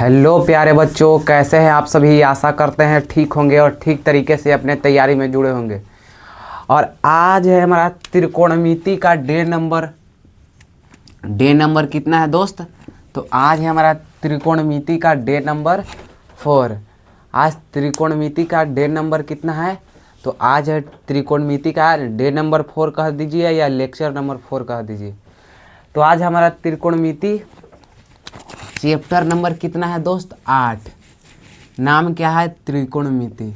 Hello प्यारे बच्चों, कैसे हैं आप सभी। आशा करते हैं ठीक होंगे और ठीक तरीके से अपने तैयारी में जुड़े होंगे। और आज है हमारा त्रिकोणमिति का डे नंबर कितना है दोस्त। तो आज है हमारा त्रिकोणमिति का डे नंबर 4। आज त्रिकोणमिति का डे नंबर कितना है, तो आज है त्रिकोणमिति का डे नंबर 4 कह दीजिए या लेक्चर नंबर 4 कह दीजिए। तो आज हमारा त्रिकोणमिति चैप्टर नंबर कितना है दोस्त, 8। नाम क्या है, त्रिकोणमिति।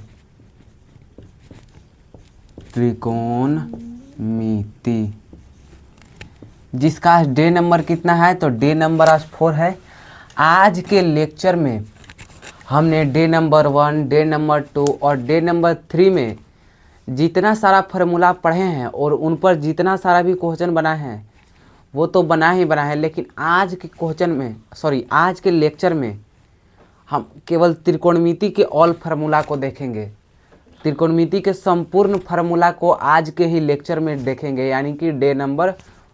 जिसका डे नंबर कितना है, तो डे नंबर आज 4 है। आज के लेक्चर में हमने डे नंबर 1, डे नंबर 2 और डे नंबर 3 में जितना सारा फार्मूला पढ़े हैं और उन पर जितना सारा भी क्वेश्चन बनाए हैं वो तो बना ही बना है, लेकिन आज के लेक्चर में हम केवल त्रिकोणमिति के ऑल फार्मूला को देखेंगे। त्रिकोणमिति के संपूर्ण फार्मूला को आज के ही लेक्चर में देखेंगे, यानी कि डे नंबर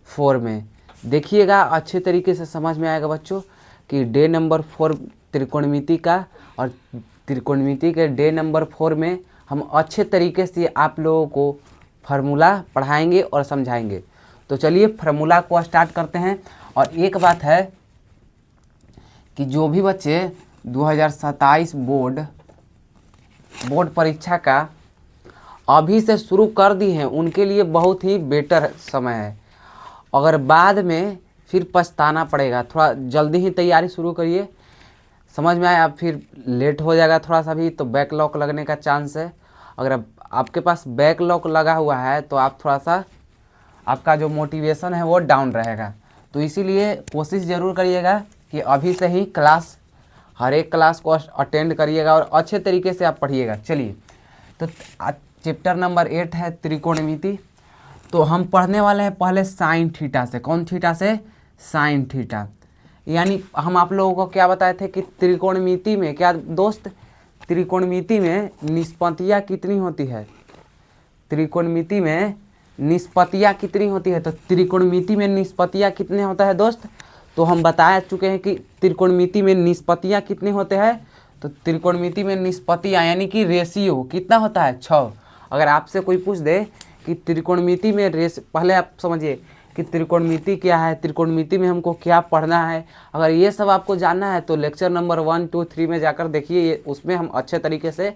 4 में। देखिएगा, अच्छे तरीके से समझ में आएगा बच्चों कि डे नंबर 4 त्रिकोणमिति का, और त्रिकोणमिति के डे नंबर 4 में हम अच्छे तरीके से आप लोगों को फार्मूला पढ़ाएंगे और समझाएंगे। तो चलिए फार्मूला को स्टार्ट करते हैं। और एक बात है कि जो भी बच्चे 2027 बोर्ड परीक्षा का अभी से शुरू कर दी हैं उनके लिए बहुत ही बेटर समय है। अगर बाद में फिर पछताना पड़ेगा, थोड़ा जल्दी ही तैयारी शुरू करिए। समझ में आया, फिर लेट हो जाएगा थोड़ा सा भी तो बैकलॉग लगने का चांस है। अगर आपके पास बैकलॉग लगा हुआ है तो आप थोड़ा सा, आपका जो मोटिवेशन है वो डाउन रहेगा। तो इसीलिए कोशिश ज़रूर करिएगा कि अभी से ही हर एक क्लास को अटेंड करिएगा और अच्छे तरीके से आप पढ़िएगा। चलिए, तो चैप्टर नंबर 8 है त्रिकोणमिति। तो हम पढ़ने वाले हैं पहले साइन थीटा से। कौन थीटा से? Sine theta. यानी हम आप लोगों को क्या बताए थे कि त्रिकोणमिति में क्या दोस्त, त्रिकोणमिति में निष्पत्तियाँ कितनी होती है। त्रिकोणमिति में निष्पत्तियाँ कितनी होती है, तो त्रिकोणमिति में निष्पत्तियाँ कितने होता है दोस्त। तो हम बता चुके हैं कि त्रिकोणमिति में निष्पत्तियाँ कितने होते हैं। तो त्रिकोणमिति में निष्पत्तियाँ यानी कि रेशियो कितना होता है, 6। अगर आपसे कोई पूछ दे कि त्रिकोणमिति में पहले आप समझिए कि त्रिकोणमिति क्या है, त्रिकोणमिति में हमको क्या पढ़ना है। अगर ये सब आपको जानना है तो लेक्चर नंबर 1, 2, 3 में जाकर देखिए, उसमें हम अच्छे तरीके से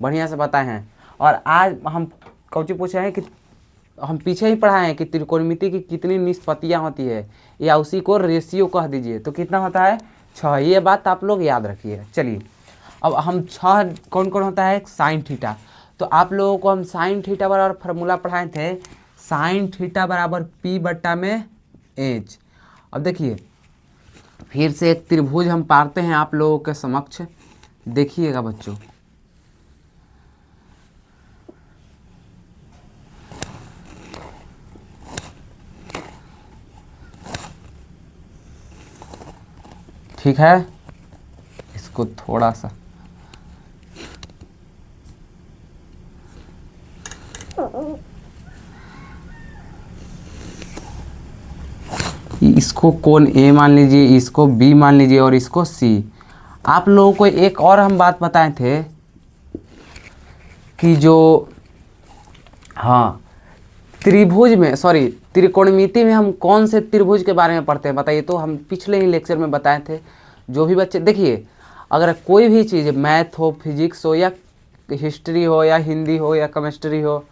बढ़िया से बताए हैं। और आज हम कौन पूछे हैं कि हम पीछे ही पढ़ाए हैं कि त्रिकोणमिति की कितनी निष्पत्तियाँ होती है, या उसी को रेशियो कह दीजिए। तो कितना होता है, 6। ये बात आप लोग याद रखिए। चलिए, अब हम 6 कौन कौन होता है, साइन थीटा। तो आप लोगों को हम साइन थीटा बराबर फार्मूला पढ़ाए थे, साइन थीटा बराबर P/H। अब देखिए, फिर से एक त्रिभुज हम पारते हैं आप लोगों के समक्ष, देखिएगा बच्चों। ठीक है, इसको थोड़ा सा इसको कोण A मान लीजिए, इसको B मान लीजिए और इसको C। आप लोगों को एक और हम बात बताए थे कि जो त्रिभुज में त्रिकोणमिति में हम कौन से त्रिभुज के बारे में पढ़ते हैं बताइए। तो हम पिछले ही लेक्चर में बताए थे। जो भी बच्चे देखिए, अगर कोई भी चीज़ मैथ हो, फिजिक्स हो, या हिस्ट्री हो, या हिंदी हो, या केमिस्ट्री हो,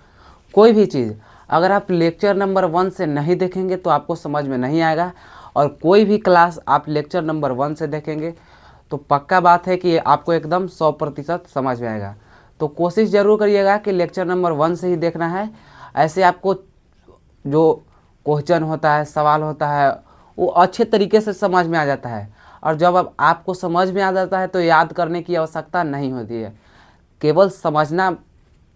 कोई भी चीज़ अगर आप लेक्चर नंबर 1 से नहीं देखेंगे तो आपको समझ में नहीं आएगा। और कोई भी क्लास आप लेक्चर नंबर 1 से देखेंगे तो पक्का बात है कि आपको एकदम 100% समझ में आएगा। तो कोशिश ज़रूर करिएगा कि लेक्चर नंबर 1 से ही देखना है। ऐसे आपको जो क्वेश्चन होता है, सवाल होता है, वो अच्छे तरीके से समझ में आ जाता है। और जब अब आपको समझ में आ जाता है तो याद करने की आवश्यकता नहीं होती है। केवल समझना,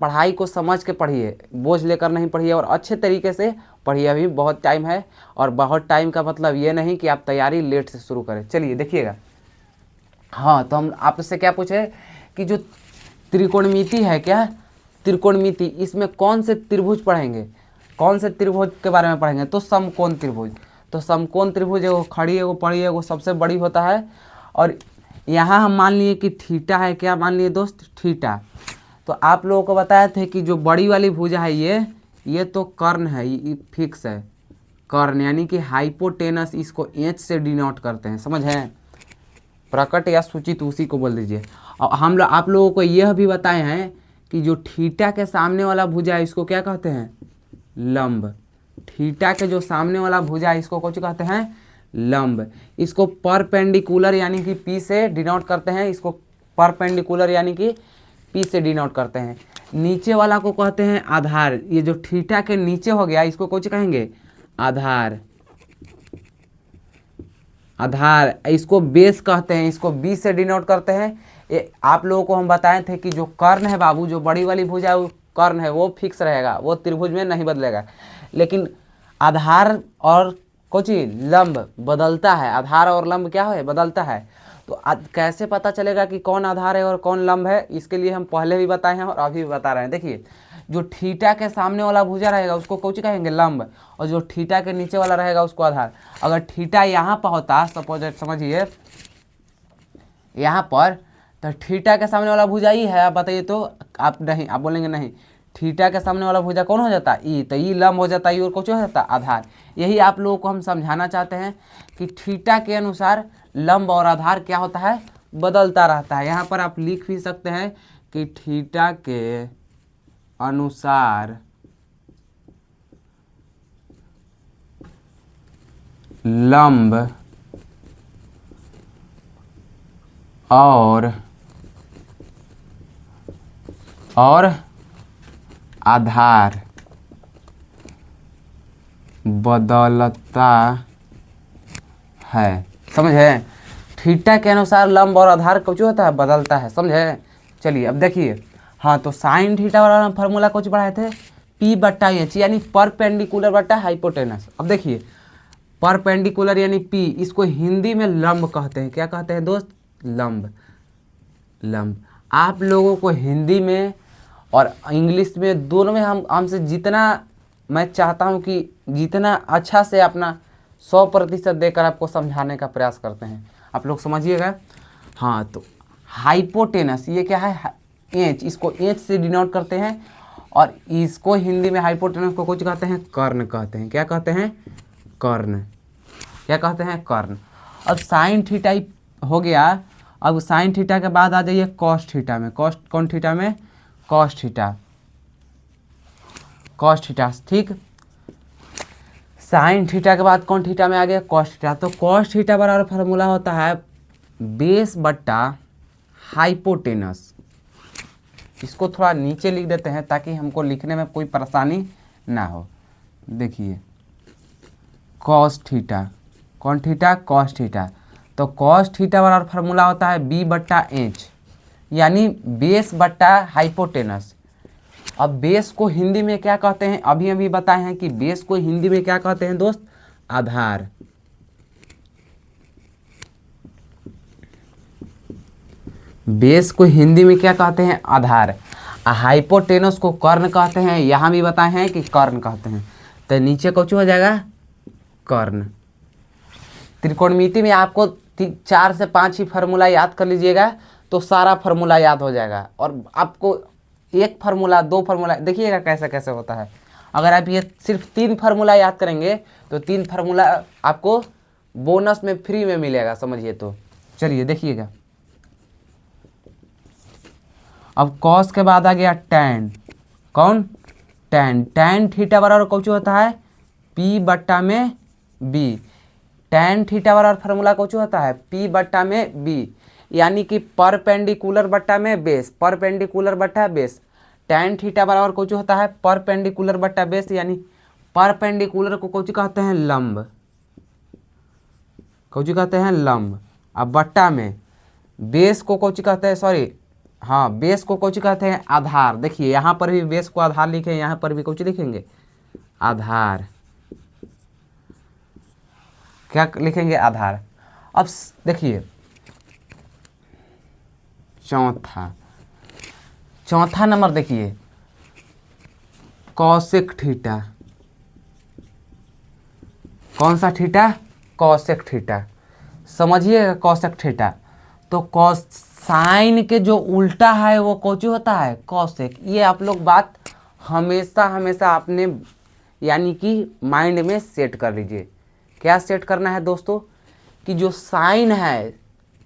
पढ़ाई को समझ के पढ़िए, बोझ लेकर नहीं पढ़िए, और अच्छे तरीके से पढ़िए। अभी बहुत टाइम है, और बहुत टाइम का मतलब ये नहीं कि आप तैयारी लेट से शुरू करें। चलिए देखिएगा, तो हम आपसे क्या पूछे कि जो त्रिकोणमिति है, क्या त्रिकोणमिति, इसमें कौन से त्रिभुज पढ़ेंगे, कौन से त्रिभुज के बारे में पढ़ेंगे। तो समकोण त्रिभुज। तो समकोण त्रिभुज एगो खड़ी, एगो पड़ी, एगो सबसे बड़ी होता है। और यहाँ हम मान लिए कि थीटा है, क्या मान लिए दोस्त, थीटा। तो आप लोगों को बताए थे कि जो बड़ी वाली भुजा है ये तो कर्ण है, ये फिक्स है, कर्ण यानी कि हाइपोटेनस, इसको एच से डिनोट करते हैं, समझ है, प्रकट या सूचित उसी को बोल दीजिए। और हम लोग आप लोगों को यह भी बताए हैं कि जो थीटा के सामने वाला भुजा है इसको क्या कहते हैं, लंब। थीटा के जो सामने वाला भुजा है इसको कौन कहते हैं, लंब। इसको परपेंडिकुलर यानी कि पी से डिनोट करते हैं, इसको परपेंडिकुलर यानी कि पी से डिनोट करते हैं। नीचे वाला को कहते हैं आधार, ये जो थीटा के नीचे हो गया इसको कौन कहेंगे, आधार। आधार, इसको बेस कहते हैं, इसको बी से डिनोट करते हैं। आप लोगों को हम बताए थे कि जो कर्ण है बाबू, जो बड़ी वाली भुजा है वो कर्ण है, वो फिक्स रहेगा, वो त्रिभुज में नहीं बदलेगा। लेकिन आधार और कोची लंब बदलता है, आधार और लंब क्या है, बदलता है। तो कैसे पता चलेगा कि कौन आधार है और कौन लंब है, इसके लिए हम पहले भी बताए हैं और अभी भी बता रहे हैं। देखिए, जो थीटा के सामने वाला भुजा रहेगा उसको कौन कहेंगे, लंब, और जो थीटा के नीचे वाला रहेगा उसको आधार। अगर थीटा यहाँ पर होता, सपोज समझिए यहाँ पर, तो थीटा के सामने वाला भुजा ई है, आप बताइए तो आप नहीं, आप बोलेंगे नहीं, थीटा के सामने वाला भुजा कौन हो जाता, ई, तो ई लंब हो जाता, ई और कौन हो जाता, आधार। यही आप लोगों को हम समझाना चाहते हैं कि थीटा के अनुसार लंब और आधार क्या होता है, बदलता रहता है। यहाँ पर आप लिख भी सकते हैं कि थीटा के अनुसार लंब और आधार बदलता है, समझे। थीटा के अनुसार लंब और आधार कुछ होता है, बदलता है, समझे। चलिए अब देखिए, हाँ, तो साइन थीटा वाला फार्मूला कुछ पढ़ाए थे, पी बट्टा एच यानी परपेंडिकुलर बट्टा हाइपोटेनस। अब देखिए, परपेंडिकुलर यानी पी, इसको हिंदी में लंब कहते हैं, क्या कहते हैं दोस्त, लंब। लंब आप लोगों को हिंदी में और इंग्लिश में दोनों में हमसे जितना मैं चाहता हूं कि जितना अच्छा से अपना 100% देकर आपको समझाने का प्रयास करते हैं, आप लोग समझिएगा। हाँ, तो हाइपोटेनस ये क्या है, एच, इसको एच से डिनोट करते हैं, और इसको हिंदी में हाइपोटेनस को कुछ कहते हैं, कर्ण कहते हैं, क्या कहते हैं, कर्ण, क्या कहते हैं, कर्ण। अब साइन थीटा हो गया, अब साइन थीटा के बाद आ जाइए कॉस थीटा में, कौन थीटा में, कॉस थीटा, कॉस थीटा, ठीक। साइन थीटा के बाद कौन थीटा में आ गया, कॉस थीटा। तो कॉस थीटा बराबर फार्मूला होता है बेस बट्टा हाइपोटेनस। इसको थोड़ा नीचे लिख देते हैं ताकि हमको लिखने में कोई परेशानी ना हो। देखिए, कॉस थीटा, कौन थीटा, कॉस थीटा। तो कॉस थीटा बराबर फार्मूला होता है बी बट्टा एच यानी बेस बट्टा हाइपोटेनस। अब बेस को हिंदी में क्या कहते हैं, अभी अभी बताए हैं कि बेस को हिंदी में क्या कहते हैं दोस्त, आधार। बेस को हिंदी में क्या कहते हैं, आधार। हाइपोटेनस को कर्ण कहते हैं, यहां भी बताए हैं कि कर्ण कहते हैं। तो नीचे कुछ हो जाएगा, कर्ण। त्रिकोणमिति में आपको 4 से 5 ही फार्मूला याद कर लीजिएगा तो सारा फार्मूला याद हो जाएगा। और आपको एक फार्मूला, 2 फार्मूला, देखिएगा कैसे कैसे होता है। अगर आप ये सिर्फ 3 फार्मूला याद करेंगे तो 3 फार्मूला आपको बोनस में फ्री में मिलेगा, समझिए। तो चलिए देखिएगा, अब कॉस के बाद आ गया टैन, कौन, टैन। टैन थीटा बराबर कौन होता है, पी बट्टा में बी। टैन थीटा बराबर फार्मूला कौन होता है, पी बट्टा में बी यानी कि परपेंडिकुलर बट्टा में बेस, परपेंडिकुलर बट्टा बेस। टैन थीटा बराबर कौन होता है, परपेंडिकुलर बट्टा बेस यानी परपेंडिकुलर को कौन कहते हैं, लंब, कौन कहते हैं, लंब। अब बट्टा में बेस को कौन कहते हैं, सॉरी, हाँ, बेस को कौन कहते हैं, आधार। देखिए यहाँ पर भी बेस को आधार लिखे, यहाँ पर भी कौन लिखेंगे, आधार, क्या लिखेंगे, आधार। अब देखिए चौथा नंबर देखिए, कॉसेक थीटा, कौन सा थीटा, कॉसेक थीटा, समझिएगा, कॉसेक थीटा। तो कोसाइन के जो उल्टा है वो कौची होता है, कॉसेक। ये आप लोग बात हमेशा हमेशा अपने यानी कि माइंड में सेट कर लीजिए। क्या सेट करना है दोस्तों, कि जो साइन है,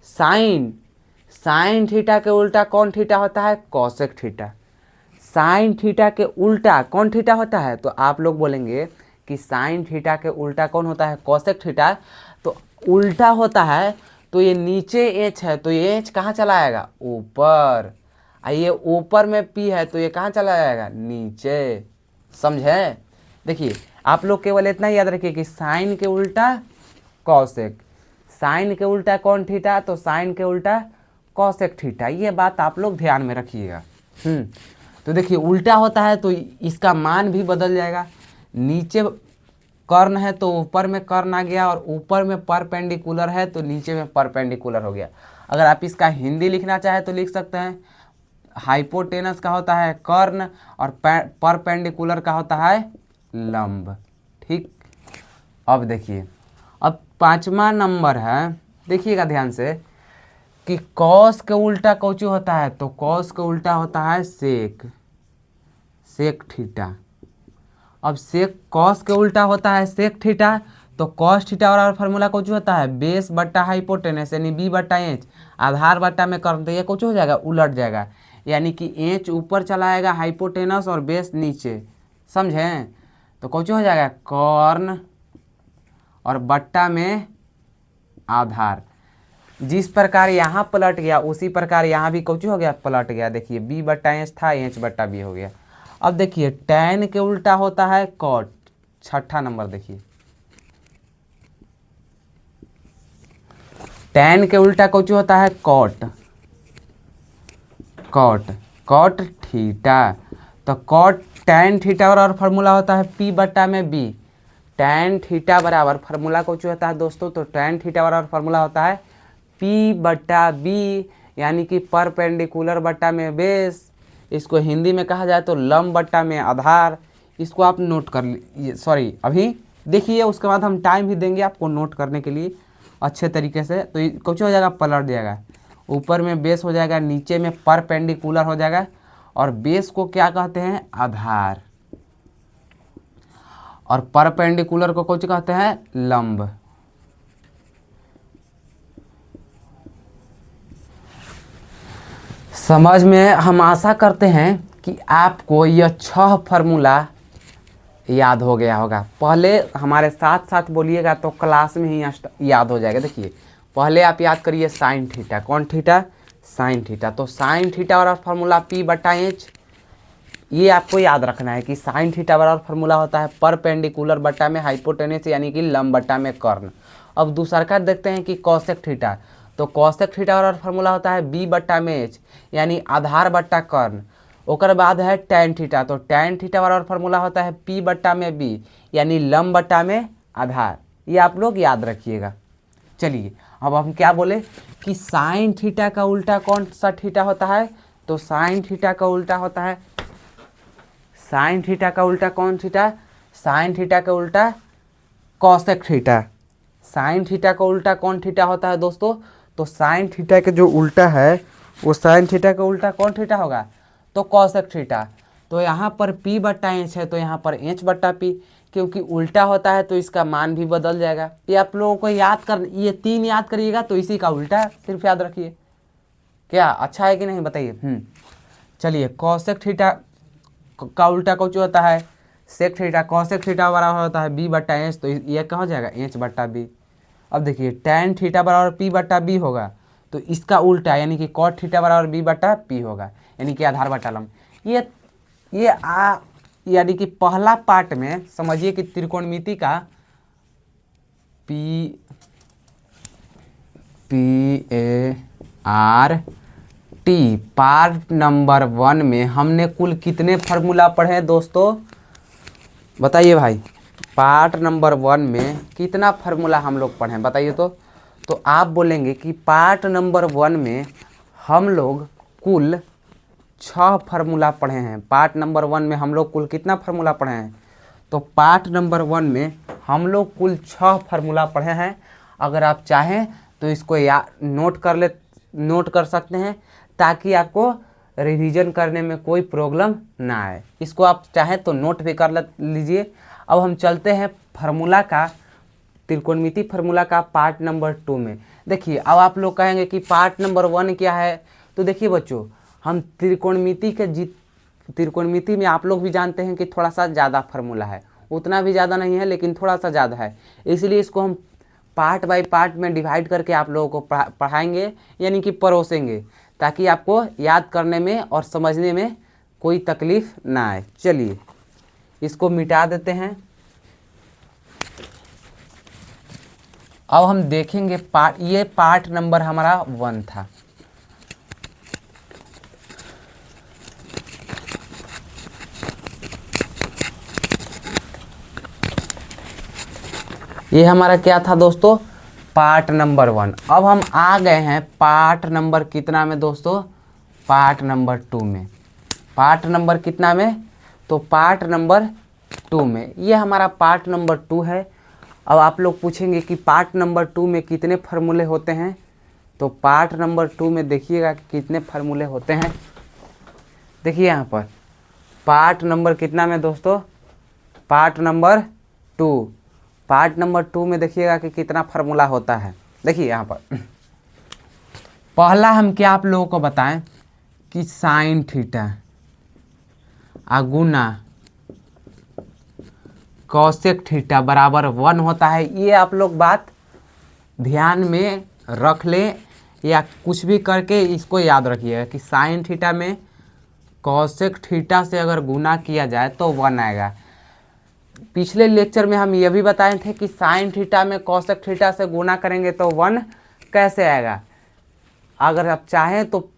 साइन साइन थीटा के उल्टा कौन थीटा होता है, कॉसेक थीटा। साइन थीटा के उल्टा कौन थीटा होता है, तो आप लोग बोलेंगे कि साइन थीटा के उल्टा कौन होता है, कॉसेक थीटा। तो उल्टा होता है तो ये नीचे एच है, तो ये एच कहाँ चला आएगा, ऊपर। ये ऊपर में पी है तो ये कहाँ चला जाएगा, नीचे। समझे। देखिए आप लोग केवल इतना याद रखिए कि साइन के उल्टा कॉसेक, साइन के उल्टा कौन थीटा, तो साइन के उल्टा कॉसेक थीटा। ये बात आप लोग ध्यान में रखिएगा। तो देखिए उल्टा होता है तो इसका मान भी बदल जाएगा। नीचे कर्ण है तो ऊपर में कर्ण आ गया, और ऊपर में परपेंडिकुलर है तो नीचे में परपेंडिकुलर हो गया। अगर आप इसका हिंदी लिखना चाहे तो लिख सकते हैं, हाइपोटेनस का होता है कर्ण और परपेंडिकुलर का होता है लंब। ठीक। अब देखिए, अब 5वां नंबर है, देखिएगा ध्यान से, कि कॉस के उल्टा कौची होता है, तो कॉस के उल्टा होता है सेक, सेक थीटा। अब सेक कॉस के उल्टा होता है सेक थीटा, तो कॉस थीटा और फार्मूला कौची होता है, बेस बट्टा हाइपोटेनस यानी बी बट्टा एच, आधार बट्टा में कर्ण, तो ये कौची हो जाएगा, उलट जाएगा। यानी कि एच ऊपर चला आएगा, हाइपोटेनस और बेस नीचे। समझें। तो कौची हो जाएगा, कर्ण और बट्टा में आधार। जिस प्रकार यहाँ पलट गया उसी प्रकार यहाँ भी कौची हो गया, पलट गया। देखिए बी बट्टा एच था, एच बट्टा बी हो गया। अब देखिए टैन के उल्टा होता है कॉट। 6ठा नंबर देखिए, टैन के उल्टा कौची होता है, कॉट, कॉट, कॉट थीटा। तो कॉट टैन थीटा और फार्मूला होता है पी बट्टा में बी। टैन थीटा बराबर फार्मूला कौची होता है दोस्तों, तो टैन थीटा बराबर फार्मूला होता है पी बट्टा बी, यानी कि परपेंडिकुलर बट्टा में बेस। इसको हिंदी में कहा जाए तो लंब बट्टा में आधार। इसको आप नोट कर लीजिए, सॉरी अभी देखिए, उसके बाद हम टाइम भी देंगे आपको नोट करने के लिए अच्छे तरीके से। तो कुछ हो जाएगा, पलट जाएगा, ऊपर में बेस हो जाएगा, नीचे में परपेंडिकुलर हो जाएगा। और बेस को क्या कहते हैं, आधार, और परपेंडिकुलर को कुछ कहते हैं, लंब। समझ में। हम आशा करते हैं कि आपको यह 6 फार्मूला याद हो गया होगा। पहले हमारे साथ साथ बोलिएगा तो क्लास में ही याद हो जाएगा। देखिए पहले आप याद करिए साइन थीटा, कौन थीटा, साइन थीटा। तो साइन थीटा बराबर फार्मूला पी बट्टा एच, ये आपको याद रखना है कि साइन थीटा बराबर फार्मूला होता है परपेंडिकुलर बट्टा में हाइपोटेनस यानी कि लंब बट्टा में कर्ण। अब दूसरा का देखते हैं कि कॉसेक थीटा। तो कॉसेक थीटा बराबर फार्मूला होता है बी बट्टा में एच यानी आधार बट्टा कर्ण। ओकर बाद है टैन थीटा। तो टैन थीटा बराबर फार्मूला होता है पी बट्टा में बी यानी लंब बट्टा में आधार। ये आप लोग याद रखिएगा। चलिए अब हम क्या बोले कि साइन थीटा का उल्टा कौन सा थीटा होता है, तो साइन थीटा का उल्टा होता है, साइन थीटा का उल्टा कौन थीटा, साइन थीटा का उल्टा कॉसेक थीटा। साइन थीटा का उल्टा कौन थीटा होता है दोस्तों, तो साइन थीटा के जो उल्टा है वो साइन थीटा का उल्टा कौन थीटा होगा, तो कॉसेक थीटा। तो यहाँ पर p बट्टा एच है तो यहाँ पर एच बट्टा पी, क्योंकि उल्टा होता है तो इसका मान भी बदल जाएगा। ये आप लोगों को याद कर, ये 3 याद करिएगा तो इसी का उल्टा सिर्फ याद रखिए। क्या अच्छा है कि नहीं बताइए। चलिए कॉसेक थीटा का उल्टा कौन होता है, सेक थीटा। कॉसेक थीटा बराबर होता है बी बट्टा एच, तो ये क्या हो जाएगा, एच बट्टा बी। अब देखिए टैन थीटा बराबर पी बट्टा बी होगा, तो इसका उल्टा यानी कि कॉट थीटा बराबर बी बट्टा पी होगा यानी कि आधार बट्टा लंब। ये यानी कि पहला पार्ट में समझिए कि त्रिकोणमिति का P A R T part number 1 में हमने कुल कितने फार्मूला पढ़े दोस्तों, बताइए भाई। पार्ट नंबर 1 में कितना फार्मूला हम लोग पढ़े बताइए। तो आप बोलेंगे कि पार्ट नंबर 1 में हम लोग कुल 6 फार्मूला पढ़े हैं। पार्ट नंबर 1 में हम लोग कुल कितना फार्मूला पढ़े हैं, तो पार्ट नंबर 1 में हम लोग कुल 6 फार्मूला पढ़े हैं। अगर आप चाहें तो इसको नोट कर ले नोट कर सकते हैं ताकि आपको रिवीजन करने में कोई प्रॉब्लम ना आए। इसको आप चाहें तो नोट भी कर लीजिए। अब हम चलते हैं फार्मूला का, त्रिकोणमिति फार्मूला का पार्ट नंबर 2 में। देखिए अब आप लोग कहेंगे कि पार्ट नंबर 1 क्या है, तो देखिए बच्चों हम त्रिकोणमिति में आप लोग भी जानते हैं कि थोड़ा सा ज़्यादा फार्मूला है, उतना भी ज़्यादा नहीं है लेकिन थोड़ा सा ज़्यादा है, इसलिए इसको हम पार्ट बाय पार्ट में डिवाइड करके आप लोगों को पढ़ाएंगे, यानी कि परोसेंगे, ताकि आपको याद करने में और समझने में कोई तकलीफ ना आए। चलिए इसको मिटा देते हैं। अब हम देखेंगे ये पार्ट नंबर हमारा 1 था। ये हमारा क्या था दोस्तों, पार्ट नंबर 1। अब हम आ गए हैं पार्ट नंबर कितना में दोस्तों, पार्ट नंबर 2 में। पार्ट नंबर कितना में, तो पार्ट नंबर 2 में। ये हमारा पार्ट नंबर 2 है। अब आप लोग पूछेंगे कि पार्ट नंबर 2 में कितने फार्मूले होते हैं, तो पार्ट नंबर 2 में देखिएगा कि कितने फार्मूले होते हैं। देखिए यहाँ पर पार्ट नंबर कितना में दोस्तों, पार्ट नंबर 2। पार्ट नंबर 2 में देखिएगा कि कितना फार्मूला होता है। देखिए यहाँ पर पहला हम क्या आप लोगों को बताएं कि साइन थीटा गुना कॉसेक थीटा बराबर 1 होता है। ये आप लोग बात ध्यान में रख लें या कुछ भी करके इसको याद रखिएगा कि साइन थीटा में कॉसेक थीटा से अगर गुना किया जाए तो 1 आएगा। पिछले लेक्चर में हम ये भी बताए थे कि साइन थीटा में कॉसेक थीटा से गुना करेंगे तो 1 कैसे आएगा। अगर आप चाहें तो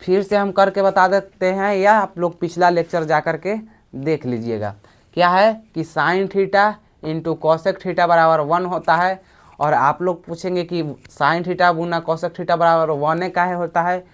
फिर से हम करके बता देते हैं, या आप लोग पिछला लेक्चर जा कर के देख लीजिएगा। क्या है कि sine theta into cosec theta बराबर 1 होता है। और आप लोग पूछेंगे कि साइन थीटा गुना कॉसेक थीटा बराबर 1 काहे होता है,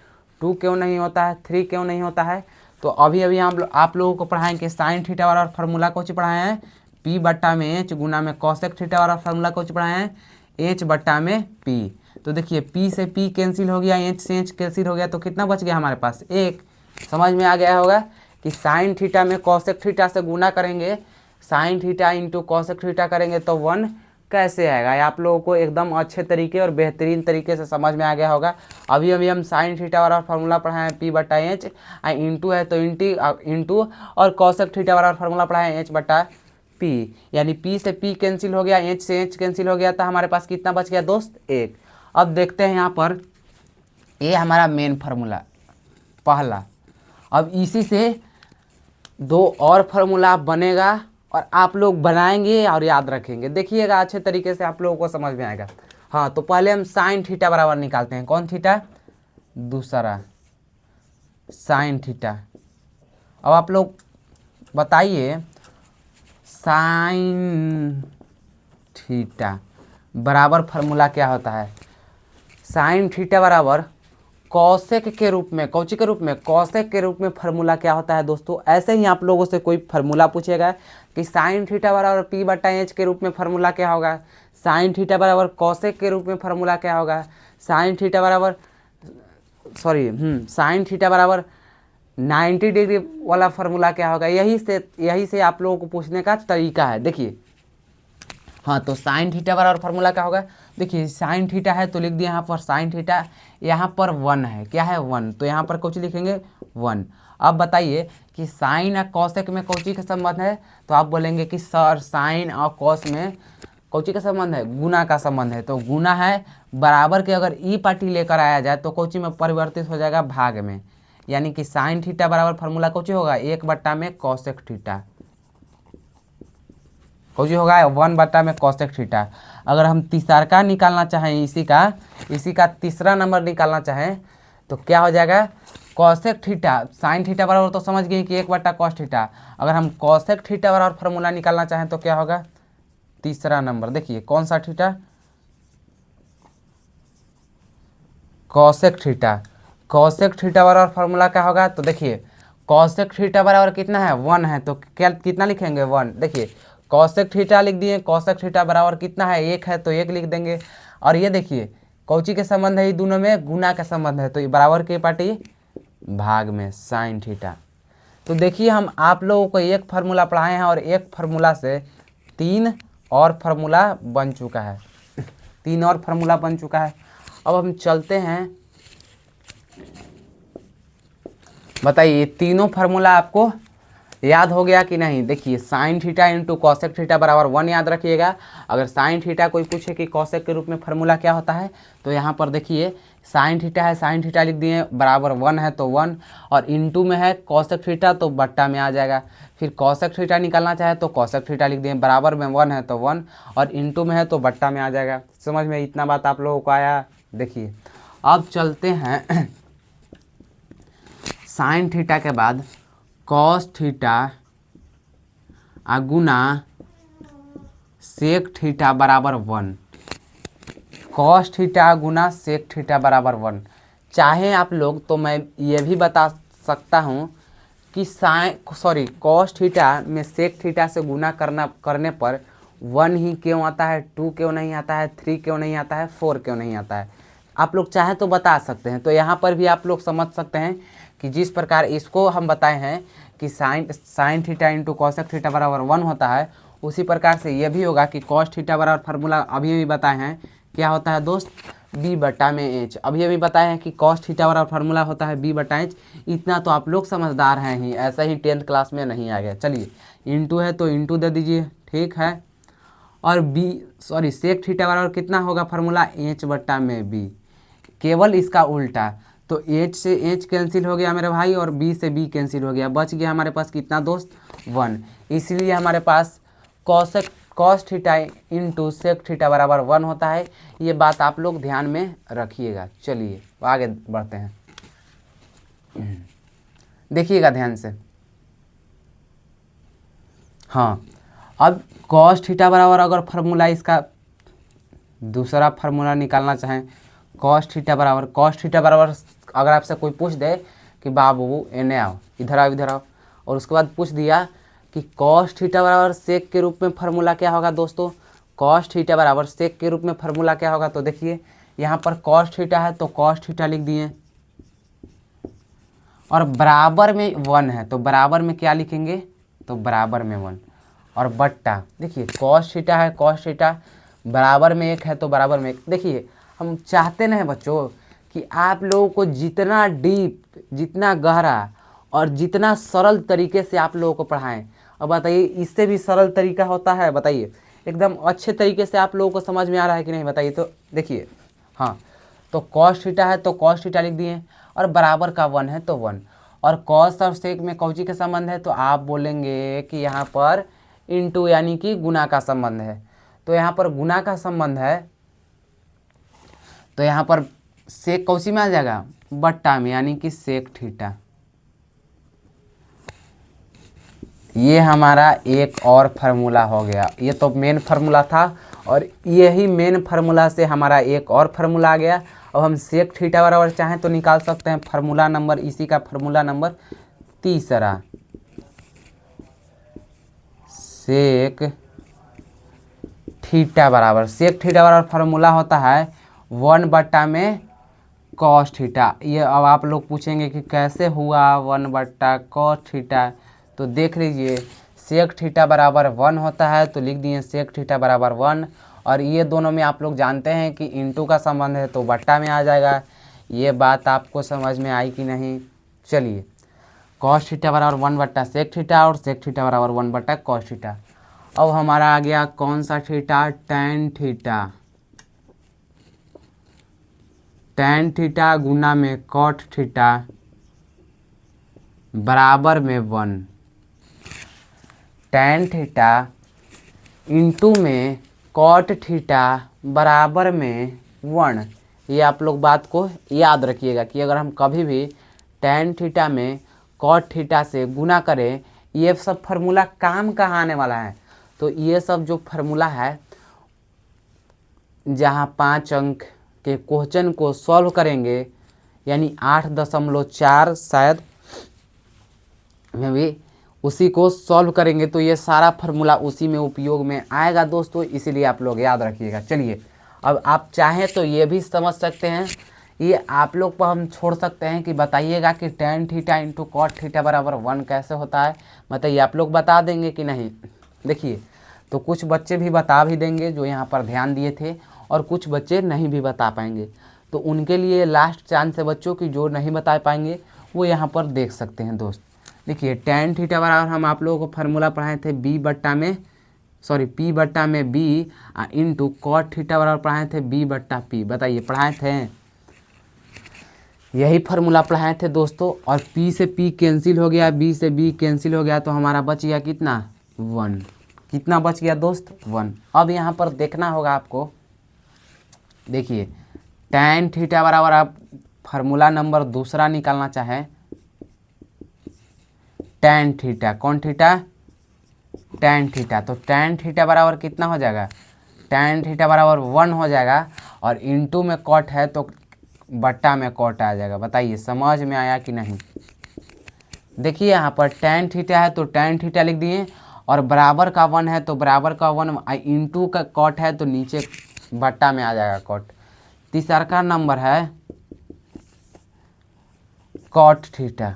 2 क्यों नहीं होता है, 3 क्यों नहीं होता है। तो अभी हम आप लोगों को पढ़ाएंगे साइन थीटा बराबर फार्मूला कौन सी पढ़ाए हैं, P बट्टा में H गुना में कॉसेक थीटा वाला फार्मूला कौन सी पढ़ाए हैं, H बट्टा में P। तो देखिए P से P कैंसिल हो गया, H से H कैंसिल हो गया, तो कितना बच गया हमारे पास 1। समझ में आ गया होगा कि साइन थीटा में कॉसेक थीटा से गुना करेंगे, sine theta into cosec theta करेंगे तो 1 कैसे आएगा। आप लोगों को एकदम अच्छे तरीके और बेहतरीन तरीके से समझ में आ गया होगा। अभी हम साइन थीटा वाला फार्मूला पढ़ाए हैं P बट्टा H, इंटू है तो इंटू, और कॉसेक थीटा वाला फार्मूला पढ़ाए H बट्टा P, यानी P से P कैंसिल हो गया, H से H कैंसिल हो गया, तो हमारे पास कितना बच गया दोस्त 1। अब देखते हैं यहाँ पर, ये हमारा मेन फार्मूला पहला। अब इसी से 2 और फार्मूला बनेगा और आप लोग बनाएंगे और याद रखेंगे, देखिएगा अच्छे तरीके से आप लोगों को समझ में आएगा। हाँ तो पहले हम साइन थीटा बराबर निकालते हैं, कौन थीटा, दूसरा साइन थीटा। अब आप लोग बताइए साइन थीटा बराबर फार्मूला क्या होता है, साइन थीटा बराबर कॉसेक के रूप में, कौची के रूप में, कॉसेक के रूप में फार्मूला क्या होता है दोस्तों। ऐसे ही आप लोगों से कोई फार्मूला पूछेगा कि साइन थीटा बराबर P बट्टा H के रूप में फार्मूला क्या होगा, साइन थीटा बराबर कॉसेक के रूप में फार्मूला क्या होगा, साइन थीटा बराबर साइन थीटा बराबर 90 डिग्री वाला फार्मूला क्या होगा। यही से आप लोगों को पूछने का तरीका है। देखिए हाँ तो साइन थीटा बराबर फार्मूला क्या होगा, देखिए साइन थीटा है तो लिख दिया यहाँ पर साइन थीटा, यहाँ पर 1 है, क्या है 1, तो यहाँ पर कुछ लिखेंगे 1। अब बताइए कि साइन और कॉसेक में कौची का संबंध है, तो आप बोलेंगे कि सर साइन और कॉस में कौची का संबंध है, गुना का संबंध है। तो गुना है बराबर के अगर ई पार्टी लेकर आया जाए तो कौची में परिवर्तित हो जाएगा भाग में, यानी कि साइन थीटा बराबर फार्मूला कौची होगा 1 बट्टा में कॉसेक थीटा, कौची होगा 1 बट्टा में कॉसेक थीटा। अगर हम तीसरा निकालना चाहें, इसी का तीसरा नंबर निकालना चाहें तो क्या हो जाएगा, कॉसेक थीटा, साइन थीटा बराबर तो समझ गए कि 1 बट्टा कॉस थीटा। अगर हम कॉसेक थीटा बराबर फार्मूला निकालना चाहें तो क्या होगा, तीसरा नंबर देखिए कौन सा theta, cosec theta. Cosec theta बराबर फार्मूला क्या होगा, तो देखिए कॉसेक थीटा बराबर कितना है 1 है, तो क्या कितना लिखेंगे 1। देखिए कॉसेक थीटा लिख दिए, कॉसेक थीटा बराबर कितना है 1 है तो 1 लिख देंगे। और ये देखिए कौची के संबंध है ये दोनों में? गुना का संबंध है, तो ये बराबर के पार्टी भाग में साइन थीटा। तो देखिए हम आप लोगों को एक फार्मूला पढ़ाए हैं और एक फार्मूला से 3 और फार्मूला बन चुका है, 3 और फार्मूला बन चुका है। अब हम चलते हैं, बताइए ये तीनों फार्मूला आपको याद हो गया कि नहीं? देखिए sine theta into cosec theta बराबर 1 याद रखिएगा। अगर साइन थीटा कोई पूछे कि कॉसेक के रूप में फार्मूला क्या होता है, तो यहाँ पर देखिए साइन थीटा है, साइन थीटा लिख दिए, बराबर 1 है तो 1, और इंटू में है कॉसेक थीटा तो बट्टा में आ जाएगा। फिर कॉसेक थीटा निकालना चाहे तो कॉसेक थीटा लिख दिए, बराबर में 1 है तो 1, और इंटू में है तो बट्टा में आ जाएगा। समझ में इतना बात आप लोगों को आया? देखिए अब चलते हैं साइन थीटा के बाद कॉस थीटा गुना सेक थीटा बराबर 1, कॉस थीटा गुना सेक थीटा बराबर 1। चाहे आप लोग तो मैं ये भी बता सकता हूँ कि कॉस थीटा में सेक थीटा से गुना करने पर 1 ही क्यों आता है, 2 क्यों नहीं आता है, 3 क्यों नहीं आता है, 4 क्यों नहीं आता है, आप लोग चाहे तो बता सकते हैं। तो यहाँ पर भी आप लोग समझ सकते हैं कि जिस प्रकार इसको हम बताए हैं कि sine theta into cosec theta बराबर 1 होता है, उसी प्रकार से ये भी होगा कि कॉस थीटा बराबर फार्मूला अभी भी बताए हैं क्या होता है दोस्त, बी बटा में एच। अभी भी बताए हैं कि कॉस थीटा बराबर फार्मूला होता है बी बटा एच। इतना तो आप लोग समझदार हैं ही, ऐसा ही 10th क्लास में नहीं आ गया। चलिए इंटू है तो इंटू दे दीजिए, ठीक है। और सेक थीटा बराबर कितना होगा फार्मूला, एच बटा में बी, केवल इसका उल्टा। तो एच से एच कैंसिल हो गया मेरे भाई, और बी से बी कैंसिल हो गया, बच गया हमारे पास कितना दोस्त, 1। इसलिए हमारे पास cos theta into sec theta बराबर 1 होता है। ये बात आप लोग ध्यान में रखिएगा। चलिए आगे बढ़ते हैं, देखिएगा ध्यान से। हाँ अब कॉस थीटा बराबर अगर फार्मूला इसका दूसरा फार्मूला निकालना चाहें, कॉस थीटा बराबर अगर आपसे कोई पूछ दे कि बाबू एने आओ, इधर आओ, और उसके बाद पूछ दिया कि कॉस थीटा बराबर सेक के रूप में फार्मूला क्या होगा दोस्तों, कॉस थीटा बराबर सेक के रूप में फार्मूला क्या होगा, तो देखिए यहाँ पर कॉस थीटा है तो कॉस थीटा लिख दिए, और बराबर में 1 है तो बराबर में क्या लिखेंगे, तो बराबर में 1, और बट्टा देखिए कॉस थीटा है, कॉस थीटा बराबर में 1 है तो बराबर में 1। देखिए हम चाहते नहीं बच्चों कि आप लोगों को जितना डीप, जितना गहरा और जितना सरल तरीके से आप लोगों को पढ़ाएं। अब बताइए इससे भी सरल तरीका होता है, बताइए एकदम अच्छे तरीके से आप लोगों को समझ में आ रहा है कि नहीं बताइए। तो देखिए हाँ, तो कॉस थीटा है तो कॉस थीटा लिख दिए, और बराबर का 1 है तो 1, और कॉस और सेक में कौची का संबंध है, तो आप बोलेंगे कि यहाँ पर इंटू यानी कि गुना का संबंध है। तो यहाँ पर गुना का संबंध है तो यहाँ पर सेक कौची में आ जाएगा, बट्टा में, यानी कि सेक थीटा। ये हमारा एक और फार्मूला हो गया। ये तो मेन फार्मूला था, और यही मेन फार्मूला से हमारा एक और फार्मूला आ गया। अब हम सेक थीटा बराबर चाहें तो निकाल सकते हैं फार्मूला नंबर, इसी का फार्मूला नंबर तीसरा, सेक थीटा बराबर फार्मूला होता है 1 बट्टा में कॉस थीटा। ये अब आप लोग पूछेंगे कि कैसे हुआ 1 बट्टा कॉस थीटा, तो देख लीजिए सेक थीटा बराबर 1 होता है तो लिख दिए सेक थीटा बराबर 1, और ये दोनों में आप लोग जानते हैं कि इंटू का संबंध है तो बट्टा में आ जाएगा। ये बात आपको समझ में आई कि नहीं? चलिए कॉस थीटा बराबर 1 बट्टा सेक थीटा, और सेक थीटा बराबर 1 बट्टा कॉस थीटा। अब हमारा आ गया कौन सा theta, tan theta. Tan theta गुना में कॉट थीटा बराबर में 1, टैन थीटा इंटू में कॉट थीटा बराबर में 1। ये आप लोग बात को याद रखिएगा कि अगर हम कभी भी टैन थीटा में कॉट थीटा से गुना करें, ये सब फार्मूला काम कहाँ आने वाला है, तो ये सब जो फार्मूला है जहाँ 5 अंक के क्वेश्चन को सॉल्व करेंगे, यानी 8.4 शायद में भी उसी को सॉल्व करेंगे, तो ये सारा फार्मूला उसी में उपयोग में आएगा दोस्तों, इसीलिए आप लोग याद रखिएगा। चलिए अब आप चाहें तो ये भी समझ सकते हैं, ये आप लोग पर हम छोड़ सकते हैं कि बताइएगा कि tan theta into cot theta बराबर 1 कैसे होता है। बताइए आप लोग बता देंगे कि नहीं। देखिए तो कुछ बच्चे भी बता भी देंगे जो यहाँ पर ध्यान दिए थे, और कुछ बच्चे नहीं भी बता पाएंगे। तो उनके लिए लास्ट चांस है बच्चों की जो नहीं बता पाएंगे वो यहाँ पर देख सकते हैं दोस्त। देखिए tan थीटा बराबर हम आप लोगों को फार्मूला पढ़ाए थे P बट्टा में B इंटू कॉट थीटा बराबर पढ़ाए थे B बट्टा P। बताइए पढ़ाए थे, यही फार्मूला पढ़ाए थे दोस्तों। और P से P कैंसिल हो गया, B से B कैंसिल हो गया, तो हमारा बच गया कितना 1। कितना बच गया दोस्त 1। अब यहाँ पर देखना होगा आपको, देखिए tan थीटा बराबर आप फार्मूला नंबर दूसरा निकालना चाहें, tan थीटा, कौन थीटा tan थीटा, तो tan थीटा बराबर कितना हो जाएगा, tan थीटा बराबर 1 हो जाएगा, और इंटू में कॉट है तो बट्टा में कॉट आ जाएगा। बताइए समझ में आया कि नहीं। देखिए यहाँ पर tan थीटा है तो tan थीटा लिख दिए, और बराबर का 1 है तो बराबर का 1, इंटू का कॉट है तो नीचे बट्टा में आ जाएगा कॉट। तीसरा का नंबर है कॉट थीटा।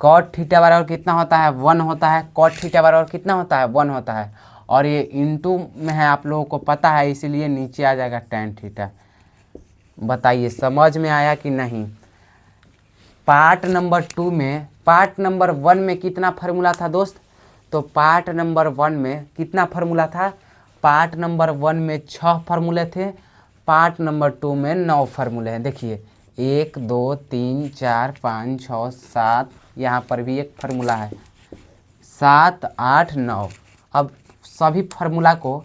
कॉट थीटा बराबर कितना होता है 1 होता है। कॉट थीटा बराबर कितना होता है 1 होता है, और ये इंटू में है आप लोगों को पता है, इसीलिए नीचे आ जाएगा tan थीटा। बताइए समझ में आया कि नहीं। पार्ट नंबर 2 में, पार्ट नंबर 1 में कितना फार्मूला था दोस्त, तो पार्ट नंबर 1 में कितना फार्मूला था, पार्ट नंबर 1 में 6 फार्मूले थे, पार्ट नंबर 2 में 9 फार्मूले हैं। देखिए 1 2 3 4 5 6 7, यहाँ पर भी एक फार्मूला है 7 8 9। अब सभी फार्मूला को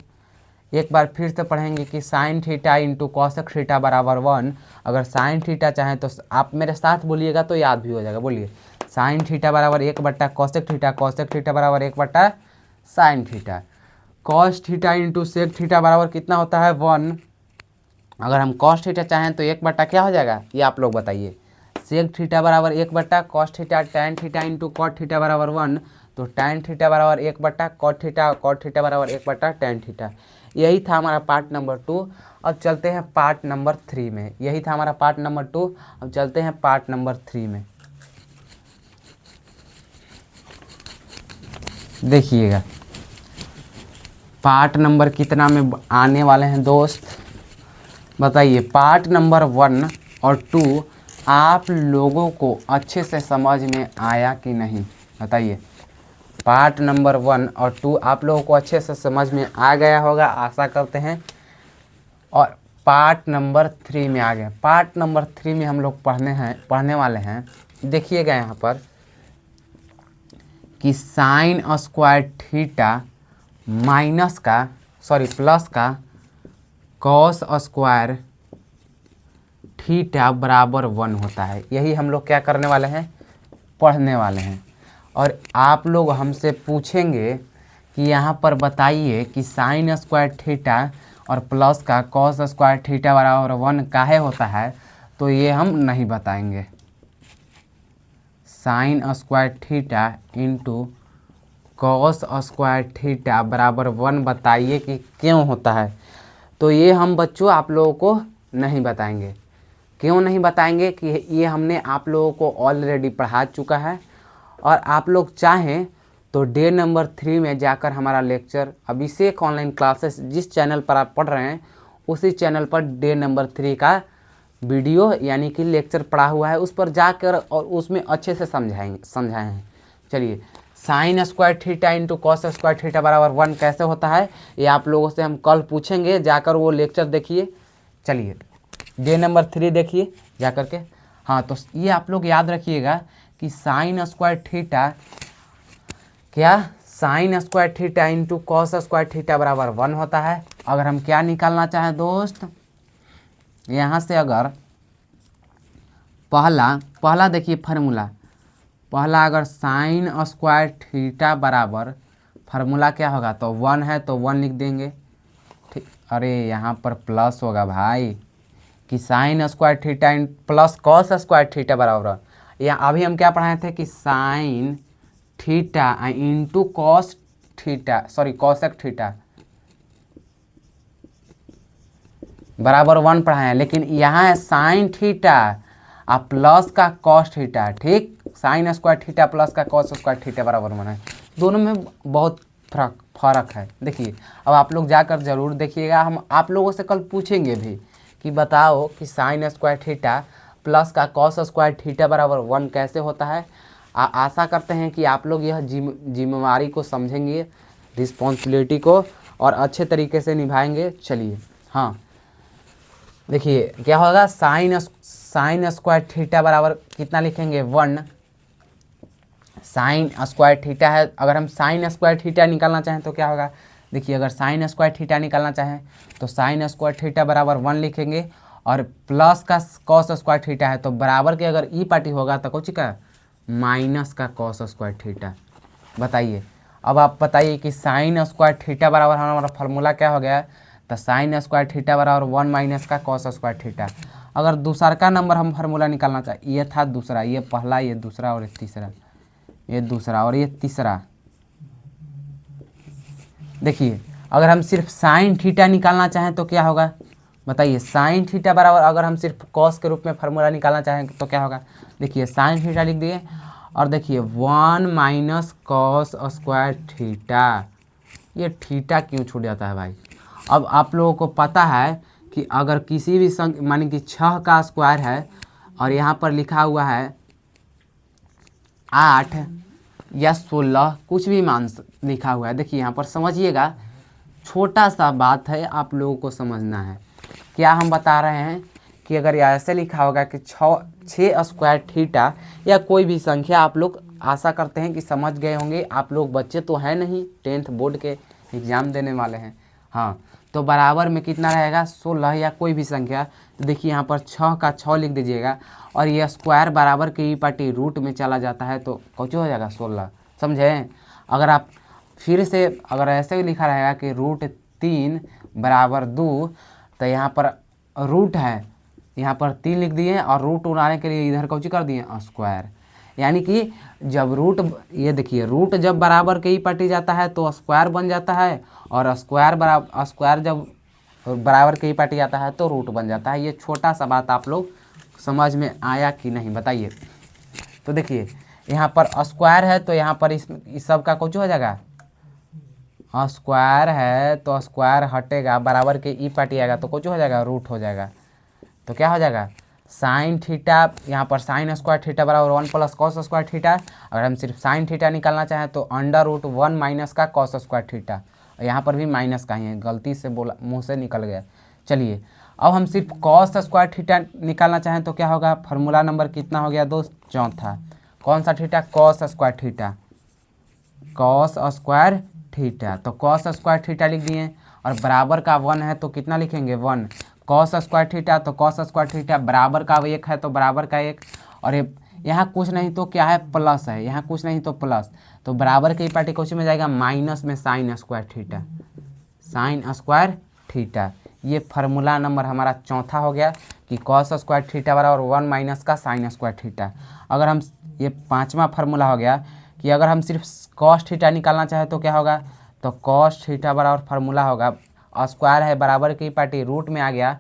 एक बार फिर से पढ़ेंगे कि sine theta into cosec theta बराबर 1। अगर साइन थीटा चाहें तो आप मेरे साथ बोलिएगा तो याद भी हो जाएगा। बोलिए साइन थीटा बराबर 1 बट्टा कॉसेक थीटा, कॉसेक थीटा बराबर 1 बट्टा sine theta. Cos theta into sec theta बराबर कितना होता है 1। अगर हम कॉस थीटा चाहें तो 1 बट्टा क्या हो जाएगा, ये आप लोग बताइए। सेक थीटा बराबर 1 बट्टा cos theta, tan theta into cot theta बराबर 1, तो टैन थीटा बराबर 1 बट्टा कॉट थीटा बराबर 1 बट्टा टैन थीटा। यही था हमारा पार्ट नंबर 2। अब चलते हैं पार्ट नंबर 3 में। यही था हमारा पार्ट नंबर 2। अब चलते हैं पार्ट नंबर 3 में। देखिएगा पार्ट नंबर कितना में आने वाले हैं दोस्त, बताइए। पार्ट नंबर 1 और 2 आप लोगों को अच्छे से समझ में आया कि नहीं, बताइए। पार्ट नंबर 1 और 2 आप लोगों को अच्छे से समझ में आ गया होगा, आशा करते हैं। और पार्ट नंबर 3 में आ गए। पार्ट नंबर 3 में हम लोग पढ़ने वाले हैं। देखिएगा यहाँ पर कि साइन स्क्वायर थीटा माइनस का प्लस का कॉस स्क्वायर थीटा बराबर 1 होता है। यही हम लोग क्या करने वाले हैं, पढ़ने वाले हैं। और आप लोग हमसे पूछेंगे कि यहाँ पर बताइए कि साइन स्क्वायर थीटा और प्लस का कॉस स्क्वायर थीटा बराबर 1 काहे होता है, तो ये हम नहीं बताएंगे। Sine square theta into cos square theta बराबर 1 बताइए कि क्यों होता है, तो ये हम बच्चों आप लोगों को नहीं बताएंगे। क्यों नहीं बताएंगे कि ये हमने आप लोगों को ऑलरेडी पढ़ा चुका है। और आप लोग चाहें तो डे नंबर 3 में जाकर हमारा लेक्चर अभिषेक ऑनलाइन क्लासेस जिस चैनल पर आप पढ़ रहे हैं उसी चैनल पर डे नंबर 3 का वीडियो यानी कि लेक्चर पढ़ा हुआ है, उस पर जाकर और उसमें अच्छे से समझाए हैं। चलिए, sine square theta into cos square theta बराबर 1 कैसे होता है, ये आप लोगों से हम कल पूछेंगे। जाकर वो लेक्चर देखिए। चलिए डे नंबर 3 देखिए जा कर के। हाँ, तो ये आप लोग याद रखिएगा कि साइन स्क्वायर थीटा क्या, sine square theta into cos square theta बराबर 1 होता है। अगर हम क्या निकालना चाहें दोस्त, यहाँ से अगर पहला देखिए फार्मूला, पहला अगर साइन स्क्वायर थीटा बराबर फार्मूला क्या होगा, तो 1 है तो 1 लिख देंगे। ठीक, अरे यहाँ पर प्लस होगा भाई, कि sine square theta plus cos square theta बराबर, या अभी हम क्या पढ़ाए थे कि sine theta into cos theta, cosec theta बराबर 1 पढ़ाए हैं, लेकिन यहाँ है साइन थीटा और प्लस का कॉस थीटा, ठीक। साइन स्क्वायर थीटा प्लस का कॉस स्क्वायर थीटा बराबर 1 है। दोनों में बहुत फर्क है। देखिए अब आप लोग जाकर ज़रूर देखिएगा, हम आप लोगों से कल पूछेंगे भी कि बताओ कि साइन स्क्वायर थीटा प्लस का कॉस स्क्वायर थीटा बराबर 1 कैसे होता है। आशा करते हैं कि आप लोग यह जिम्मेवारी को समझेंगे, रिस्पॉन्सिबिलिटी को, और अच्छे तरीके से निभाएंगे। चलिए हाँ, देखिए क्या होगा, साइन स्क्वायर थीटा बराबर कितना लिखेंगे 1। साइन स्क्वायर थीटा है, अगर हम साइन स्क्वायर थीटा निकालना चाहें तो क्या होगा, देखिए अगर साइन स्क्वायर थीटा निकालना चाहें तो साइन स्क्वायर थीटा बराबर 1 लिखेंगे, और प्लस का कॉस स्क्वायर थीटा है तो बराबर के अगर ई पार्टी होगा तो कुछ का माइनस का कॉस स्क्वायर थीटा। बताइए अब आप बताइए कि साइन स्क्वायर थीटा बराबर हमारा फार्मूला क्या हो गया, तो साइन स्क्वायर थीटा बराबर 1 माइनस का कॉस स्क्वायर थीटा। अगर दूसरा का नंबर हम फार्मूला निकालना चाहें, ये था दूसरा, ये पहला, ये दूसरा और ये तीसरा, ये दूसरा और ये तीसरा। देखिए अगर हम सिर्फ साइन थीटा निकालना चाहें तो क्या होगा, बताइए साइन थीटा बराबर अगर हम सिर्फ कॉस के रूप में फार्मूला निकालना चाहें तो क्या होगा, देखिए साइन थीटा लिख दिए और देखिए 1 माइनस कॉस स्क्वायर थीटा। ये थीटा क्यों छूट जाता है भाई। अब आप लोगों को पता है कि अगर किसी भी संख्या माने कि 6 का स्क्वायर है और यहाँ पर लिखा हुआ है 8 या 16, कुछ भी मान लिखा हुआ है, देखिए यहाँ पर समझिएगा, छोटा सा बात है, आप लोगों को समझना है। क्या हम बता रहे हैं कि अगर ऐसे लिखा होगा कि 6 स्क्वायर थीटा या कोई भी संख्या, आप लोग आशा करते हैं कि समझ गए होंगे। आप लोग बच्चे तो हैं नहीं, 10th बोर्ड के एग्ज़ाम देने वाले हैं। हाँ, तो बराबर में कितना रहेगा 16 या कोई भी संख्या। तो देखिए यहाँ पर 6 का 6 लिख दीजिएगा, और ये स्क्वायर बराबर के ई पार्टी रूट में चला जाता है तो कुछ हो जाएगा 16। समझे। अगर आप फिर से अगर ऐसे ही लिखा रहेगा कि √3 बराबर 2, तो यहाँ पर रूट है, यहाँ पर 3 लिख दिए और रूट उड़ाने के लिए इधर कौची कर दिए स्क्वायर। यानी कि जब रूट, ये देखिए रूट जब बराबर के ही पार्टी जाता है तो स्क्वायर बन जाता है, और स्क्वायर जब बराबर के ही पार्टी जाता है तो रूट बन जाता है। ये छोटा सा बात आप लोग समझ में आया कि नहीं बताइए। तो देखिए यहाँ पर स्क्वायर है तो यहाँ पर इस सब का कुछ हो जाएगा, स्क्वायर है तो स्क्वायर हटेगा, बराबर के ई पार्टी आएगा तो कुछ हो जाएगा रूट हो जाएगा। तो क्या हो जाएगा साइन थीटा, यहाँ पर साइन स्क्वायर थीटा बराबर 1 प्लस कॉस स्क्वायर थीटा। अगर हम सिर्फ साइन थीटा निकालना चाहें तो √1 माइनस का कॉस स्क्वायर थीटा। यहाँ पर भी माइनस का ही है, गलती से बोला, मुंह से निकल गया। चलिए अब हम सिर्फ कॉस स्क्वायर थीटा निकालना चाहें तो क्या होगा, फार्मूला नंबर कितना हो गया दोस्त, चौथा। कौन सा theta, cos square theta, cos square theta. तो कॉस स्क्वायर थीटा लिख दिए, और बराबर का 1 है तो कितना लिखेंगे 1। कॉस स्क्वायर थीटा तो कॉस स्क्वायर थीटा, बराबर का 1 है तो बराबर का 1, और ये यहाँ कुछ नहीं तो क्या है प्लस है, यहाँ कुछ नहीं तो प्लस, तो बराबर के पार्टी कुछ में जाएगा माइनस में sine square theta, sine square theta. ये फार्मूला नंबर हमारा चौथा हो गया कि कॉस स्क्वायर थीटा बराबर 1 माइनस का साइन स्क्वायर थीटा। अगर हम ये पाँचवा फार्मूला हो गया कि अगर हम सिर्फ कॉस थीटा निकालना चाहें तो क्या होगा, तो कॉस थीटा बराबर फार्मूला होगा, स्क्वायर है बराबर की पार्टी रूट में आ गया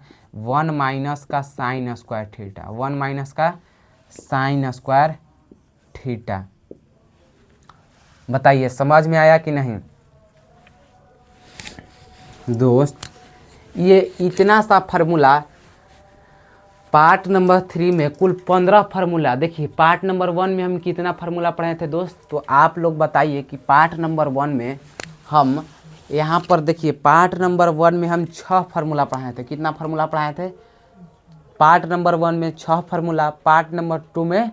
1 माइनस का साइन स्क्वायर थीटा, 1 माइनस का साइन स्क्वायर थीटा। बताइए समझ में आया कि नहीं दोस्त। ये इतना सा फार्मूला पार्ट नंबर 3 में कुल 15 फार्मूला। देखिए पार्ट नंबर 1 में हम कितना फार्मूला पढ़े थे दोस्त, तो आप लोग बताइए कि पार्ट नंबर 1 में हम यहाँ पर देखिए पार्ट नंबर 1 में हम 6 फार्मूला पढ़ाए थे। कितना फार्मूला पढ़ाए थे, पार्ट नंबर 1 में 6 फार्मूला। पार्ट नंबर 2 में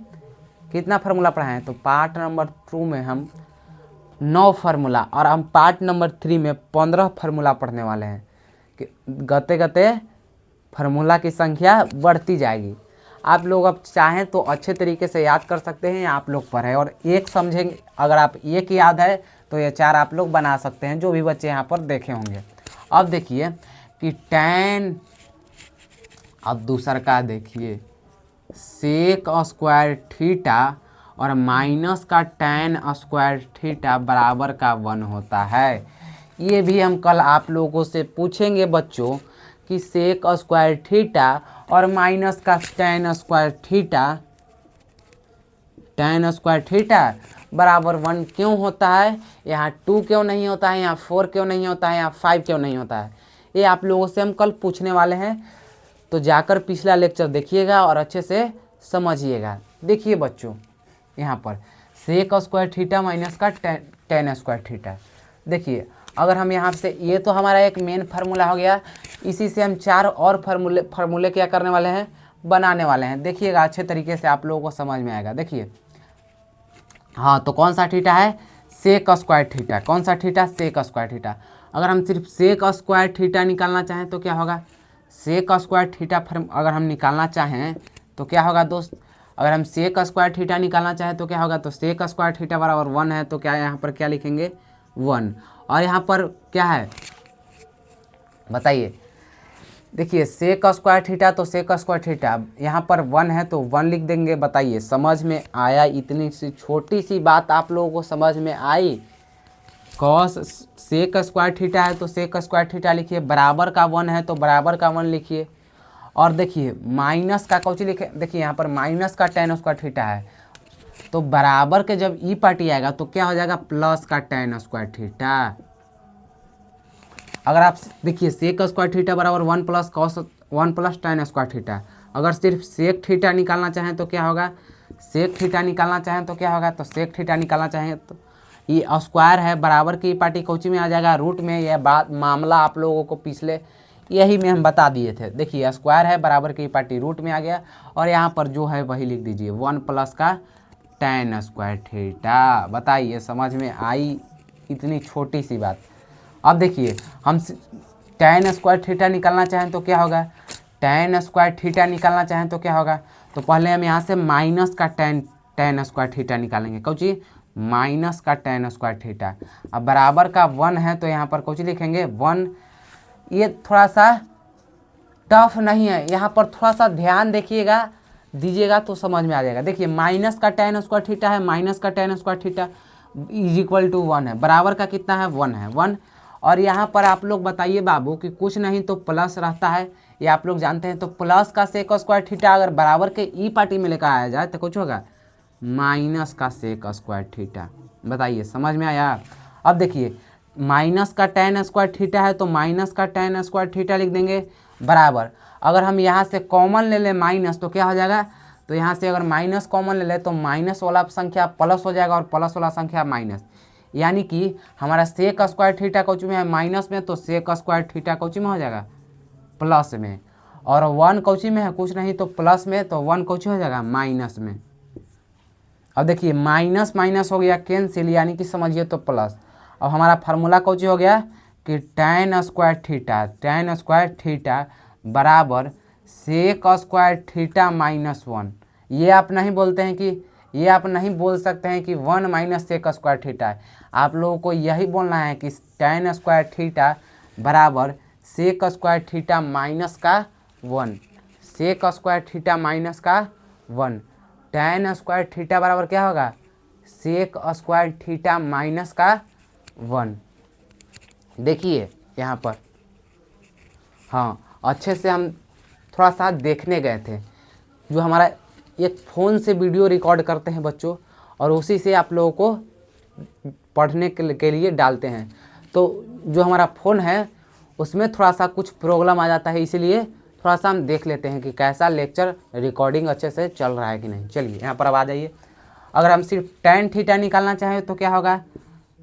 कितना फार्मूला पढ़ाए हैं, तो पार्ट नंबर 2 में हम 9 फार्मूला, और हम पार्ट नंबर 3 में 15 फार्मूला पढ़ने वाले हैं। कि गते गते फार्मूला की संख्या बढ़ती जाएगी। आप लोग अब चाहें तो अच्छे तरीके से याद कर सकते हैं, आप लोग पढ़ें और एक समझेंगे। अगर आप एक याद है तो ये 4 आप लोग बना सकते हैं, जो भी बच्चे यहाँ पर देखे होंगे। अब देखिए कि tan, अब दूसरा का देखिए सेक स्क्वायर थीटा और माइनस का tan स्क्वायर थीटा बराबर का 1 होता है। ये भी हम कल आप लोगों से पूछेंगे बच्चों कि सेक स्क्वायर थीटा और माइनस का टेन स्क्वायर थीटा बराबर 1 क्यों होता है, यहाँ 2 क्यों नहीं होता है, यहाँ 4 क्यों नहीं होता है, यहाँ 5 क्यों नहीं होता है, ये आप लोगों से हम कल पूछने वाले हैं। तो जाकर पिछला लेक्चर देखिएगा और अच्छे से समझिएगा। देखिए बच्चों, यहाँ पर सेक स्क्वायर थीटा माइनस का टेन स्क्वायर थीटा। देखिए अगर हम यहाँ से, ये तो हमारा एक मेन फार्मूला हो गया, इसी से हम 4 और फार्मूले क्या करने वाले हैं, बनाने वाले हैं। देखिएगा अच्छे तरीके से आप लोगों को समझ में आएगा। देखिए हाँ, तो कौन सा थीटा है, सेक स्क्वायर थीटा। कौन सा थीटा, सेक स्क्वायर थीटा। अगर हम सिर्फ सेक स्क्वायर थीटा निकालना चाहें तो क्या होगा, सेक स्क्वायर थीटा अगर हम निकालना चाहें तो क्या होगा दोस्त, अगर हम सेक स्क्वायर थीटा निकालना चाहें तो क्या होगा, तो सेक स्क्वायर थीटा बराबर 1 है, तो क्या यहाँ पर क्या लिखेंगे 1। और यहाँ पर क्या है बताइए, देखिए सेक स्क्वायर थीटा तो सेक स्क्वायर थीटा, यहाँ पर 1 है तो 1 लिख देंगे। बताइए समझ में आया, इतनी सी छोटी सी बात आप लोगों को समझ में आई। कॉस सेक स्क्वायर थीटा है तो सेक स्क्वायर थीटा लिखिए, बराबर का 1 है तो बराबर का 1 लिखिए। और देखिए माइनस का कौची लिखे, देखिए यहाँ पर माइनस का टेन स्क्वायर थीटा है, तो बराबर के जब ई पार्टी आएगा तो क्या हो जाएगा, प्लस का टेन स्क्वायर थीटा। अगर आप देखिए सेक स्क्वायर थीटा बराबर 1 plus cos 1 plus ten square theta. अगर सिर्फ सेक थीटा निकालना चाहें तो क्या होगा, सेक थीटा निकालना चाहें तो क्या होगा, तो सेक थीटा निकालना चाहें तो ये स्क्वायर है, बराबर की पार्टी कोची में आ जाएगा, रूट में। यह बात मामला आप लोगों को पिछले यही में हम बता दिए थे। देखिए स्क्वायर है, बराबर की पार्टी रूट में आ गया, और यहाँ पर जो है वही लिख दीजिए 1 प्लस का टेन स्क्वायर थीटा। बताइए समझ में आई इतनी छोटी सी बात। अब देखिए हम टेन स्क्वायर थीटा निकालना चाहें तो क्या होगा, टेन स्क्वायर थीटा निकालना चाहें तो क्या होगा, तो पहले हम यहाँ से माइनस का टेन स्क्वायर थीटा निकालेंगे। कौची, माइनस का टेन स्क्वायर थीटा। अब बराबर का 1 है तो यहाँ पर कौची लिखेंगे 1। ये थोड़ा सा टफ नहीं है, यहाँ पर थोड़ा सा ध्यान दीजिएगा तो समझ में आ जाएगा। देखिए माइनस का टेन स्क्वायर थीटा है, माइनस का tan square theta is equal to 1 है, बराबर का कितना है 1 है 1। और यहाँ पर आप लोग बताइए बाबू कि कुछ नहीं तो प्लस रहता है, ये आप लोग जानते हैं। तो प्लस का सेक स्क्वायर थीटा अगर बराबर के ई पार्टी में लेकर आया जाए तो कुछ होगा माइनस का सेक स्क्वायर थीटा। बताइए समझ में आया। अब देखिए माइनस का टेन स्क्वायर थीटा है तो माइनस का टेन स्क्वायर थीटा लिख देंगे, बराबर अगर हम यहाँ से कॉमन ले लें माइनस तो क्या हो जाएगा, तो यहाँ से अगर माइनस कॉमन ले लें तो माइनस वाला संख्या प्लस हो जाएगा और प्लस वाला संख्या माइनस। यानी कि हमारा सेक स्क्वायर थीटा कौच में है माइनस में, तो सेक स्क्वायर थीटा कौच में हो जाएगा प्लस में, और 1 कौची में है कुछ नहीं तो प्लस में, तो 1 कौची हो जाएगा माइनस में। अब देखिए माइनस माइनस हो गया कैंसिल, यानी कि समझिए तो प्लस। अब हमारा फार्मूला कौची हो गया कि टेन स्क्वायर थीटा बराबर सेक स्क्वायर थीटा माइनस 1। ये आप नहीं बोलते हैं कि, ये आप नहीं बोल सकते हैं कि 1 माइनस सेक स्क्वायर थीटा है। आप लोगों को यही बोलना है कि टेन स्क्वायर थीटा बराबर सेक स्क्वायर थीटा माइनस का 1, सेक स्क्वायर थीटा माइनस का 1। टेन स्क्वायर थीटा बराबर क्या होगा, सेक स्क्वायर थीटा माइनस का 1। देखिए यहाँ पर हाँ अच्छे से हम थोड़ा सा देखने गए थे, जो हमारा एक फ़ोन से वीडियो रिकॉर्ड करते हैं बच्चों, और उसी से आप लोगों को पढ़ने के लिए डालते हैं। तो जो हमारा फ़ोन है उसमें थोड़ा सा कुछ प्रॉब्लम आ जाता है, इसीलिए थोड़ा सा हम देख लेते हैं कि कैसा लेक्चर रिकॉर्डिंग अच्छे से चल रहा है कि नहीं। चलिए यहाँ पर अब आ जाइए। अगर हम सिर्फ टेन थीटा निकालना चाहें तो क्या होगा,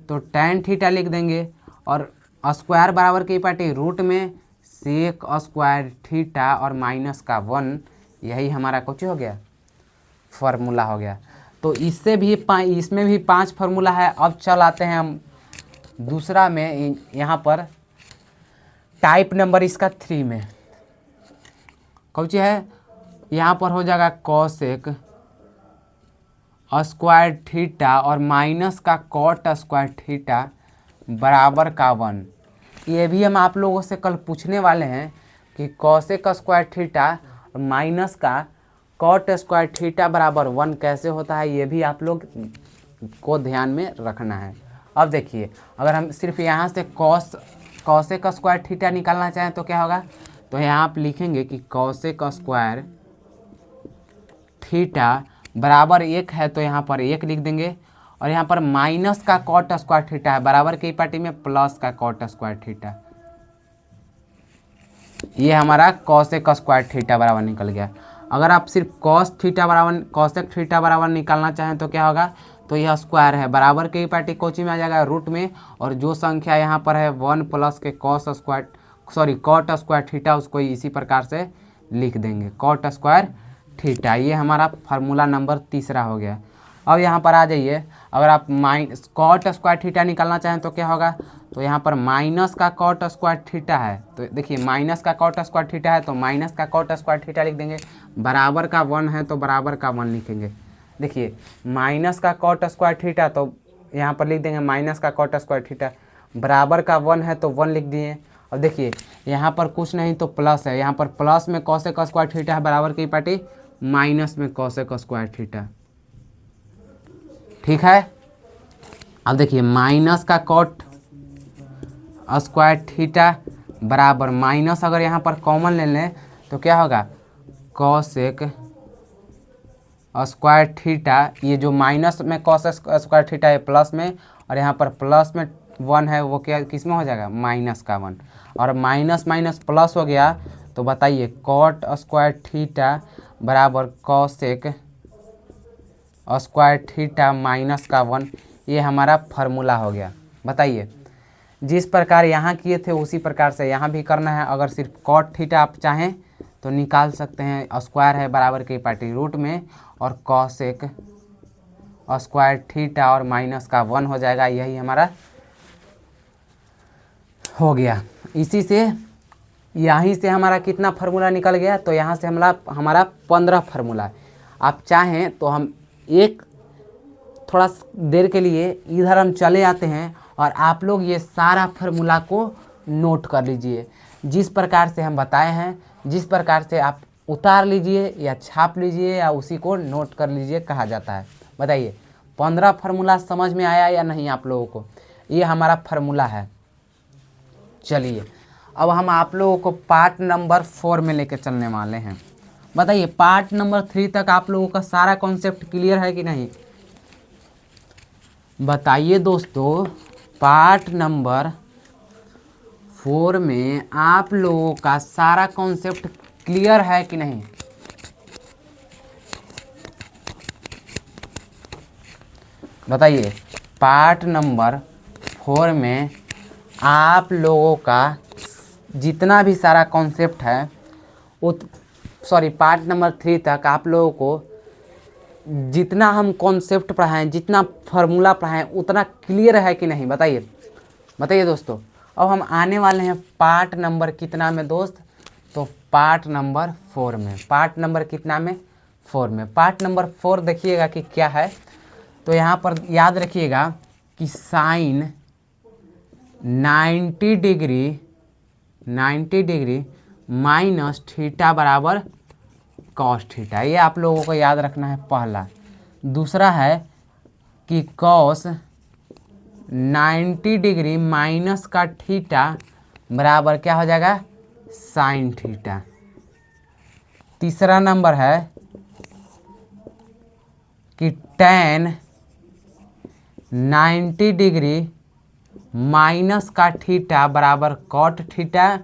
तो टेन थीटा लिख देंगे, और स्क्वायर बराबर की पार्टी रूट में सेक स्क्वायर थीटा और माइनस का 1, यही हमारा कुछ हो गया फार्मूला हो गया। तो इससे भी इसमें भी 5 फार्मूला है। अब चल आते हैं हम दूसरा में, यहाँ पर टाइप नंबर इसका 3 में कौन सी है, यहाँ पर हो जाएगा कॉसेक स्क्वायर थीटा और माइनस का कॉट स्क्वायर थीटा बराबर का 1। ये भी हम आप लोगों से कल पूछने वाले हैं कि कॉसेक स्क्वायर थीटा और माइनस का कॉट स्क्वायर थीटा बराबर 1 कैसे होता है, ये भी आप लोग को ध्यान में रखना है। अब देखिए अगर हम सिर्फ यहाँ से कॉसेक स्क्वायर थीटा निकालना चाहें तो क्या होगा, तो यहाँ आप लिखेंगे कि कॉसेक स्क्वायर थीटा बराबर 1 है, तो यहाँ पर 1 लिख देंगे। और यहाँ पर माइनस का कॉट स्क्वायर थीटा है, बराबर की पार्टी में प्लस का कॉट स्क्वायर थीटा। ये हमारा कॉसेक स्क्वायर थीटा बराबर निकल गया। अगर आप सिर्फ कॉसेक थीटा बराबर निकालना चाहें तो क्या होगा, तो यह स्क्वायर है, बराबर की पार्टी कोची में आ जाएगा रूट में, और जो संख्या यहाँ पर है 1 प्लस के कॉट स्क्वायर थीटा, उसको इसी प्रकार से लिख देंगे कॉट स्क्वायर थीटा। ये हमारा फार्मूला नंबर 3 हो गया। अब यहाँ पर आ जाइए, अगर आप कॉट स्क्वायर थीटा निकालना चाहें तो क्या होगा, तो यहाँ पर माइनस का कॉट स्क्वायर थीटा है, तो देखिए माइनस का कॉट स्क्वायर थीटा है तो माइनस का कॉट स्क्वायर थीटा लिख देंगे, बराबर का 1 है तो बराबर का 1 लिखेंगे। देखिए माइनस का कॉट स्क्वायर थीटा तो यहाँ पर लिख देंगे माइनस का कॉट स्क्वायर थीटा, बराबर का 1 है तो 1 लिख दिए। और देखिए यहाँ पर कुछ नहीं तो प्लस है, यहाँ पर प्लस में कॉसेक स्क्वायर थीटा है, बराबर की पार्टी माइनस में कॉसेक स्क्वायर थीटा। ठीक है, अब देखिए माइनस का कॉट स्क्वायर थीटा बराबर माइनस, अगर यहाँ पर कॉमन ले लें तो क्या होगा, कॉसेक स्क्वायर थीटा, ये जो माइनस में कॉसेक स्क्वायर थीटा है प्लस में, और यहाँ पर प्लस में 1 है, वो क्या किस में हो जाएगा, माइनस का 1। और माइनस माइनस प्लस हो गया, तो बताइए कॉट स्क्वायर थीटा बराबर कॉसेक स्क्वायर थीटा माइनस का 1। ये हमारा फार्मूला हो गया। बताइए, जिस प्रकार यहाँ किए थे उसी प्रकार से यहाँ भी करना है। अगर सिर्फ कॉट थीटा आप चाहें तो निकाल सकते हैं, स्क्वायर है बराबर की पार्टी रूट में, और कॉसेक स्क्वायर थीटा और माइनस का 1 हो जाएगा। यही हमारा हो गया। इसी से यहीं से हमारा कितना फार्मूला निकल गया, तो यहाँ से हमारा 15 फार्मूला। आप चाहें तो हम एक थोड़ा देर के लिए इधर हम चले आते हैं और आप लोग ये सारा फार्मूला को नोट कर लीजिए। जिस प्रकार से हम बताए हैं, जिस प्रकार से आप उतार लीजिए या छाप लीजिए या उसी को नोट कर लीजिए कहा जाता है। बताइए 15 फार्मूला समझ में आया या नहीं आप लोगों को? ये हमारा फार्मूला है। चलिए अब हम आप लोगों को पार्ट नंबर 4 में लेकर चलने वाले हैं। बताइए पार्ट नंबर 3 तक आप लोगों का सारा कॉन्सेप्ट क्लियर है कि नहीं? बताइए दोस्तों, पार्ट नंबर 4 में आप लोगों का सारा कॉन्सेप्ट क्लियर है कि नहीं? बताइए पार्ट नंबर 4 में आप लोगों का जितना भी सारा कॉन्सेप्ट है, पार्ट नंबर 3 तक आप लोगों को जितना हम कॉन्सेप्ट पढ़ाएं, जितना फार्मूला पढ़ाएं, उतना क्लियर है कि नहीं? बताइए दोस्तों। अब हम आने वाले हैं पार्ट नंबर कितना में दोस्त? तो पार्ट नंबर 4 में। पार्ट नंबर कितना में? 4 में। पार्ट नंबर 4 देखिएगा कि क्या है। तो यहाँ पर याद रखिएगा कि साइन 90 डिग्री माइनस थीटा बराबर कॉस थीटा। ये आप लोगों को याद रखना है पहला। दूसरा है कि कॉस 90 डिग्री माइनस का थीटा बराबर क्या हो जाएगा, साइन थीटा। तीसरा नंबर है कि tan 90 डिग्री माइनस का थीटा बराबर कॉट थीटा।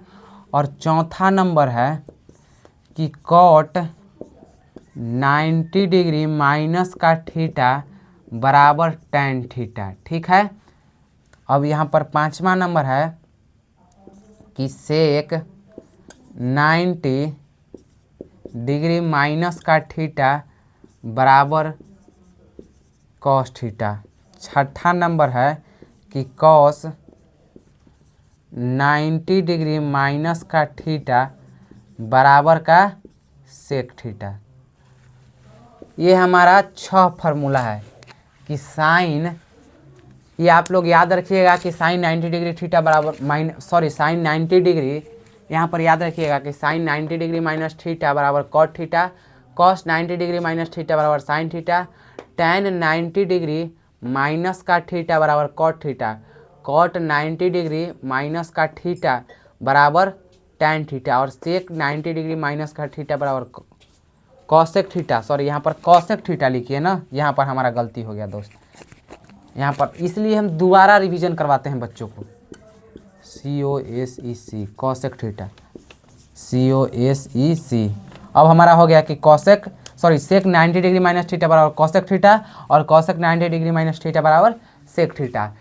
और चौथा नंबर है कि कॉट 90 डिग्री माइनस का थीटा बराबर tan थीटा। ठीक है। अब यहाँ पर पांचवा नंबर है कि सेक 90 डिग्री माइनस का थीटा बराबर कॉस थीटा। छठा नंबर है कि कॉस 90 डिग्री माइनस का थीटा बराबर का सेक थीटा। ये हमारा 6 फार्मूला है कि साइन, ये आप लोग याद रखिएगा कि साइन 90 डिग्री थीटा बराबर साइन 90 डिग्री, यहाँ पर याद रखिएगा कि साइन 90 डिग्री माइनस थीटा बराबर cot theta, cos 90 degree minus theta बराबर sine theta, tan 90 degree minus का थीटा बराबर cot theta, cot 90 degree minus का थीटा बराबर tan थीटा, और सेक 90 डिग्री माइनस का थीटा बराबर कॉसेक थीटा। सॉरी, यहाँ पर कॉसेक थीटा लिखिए ना, यहाँ पर हमारा गलती हो गया दोस्त। यहाँ पर इसलिए हम दोबारा रिवीजन करवाते हैं बच्चों को। COSEC cosec theta, COSEC। अब हमारा हो गया कि cosec sorry sec 90 degree minus theta बराबर कॉसेक थीटा, और कॉसेक 90 डिग्री माइनस थीटा बराबर सेक थीटा।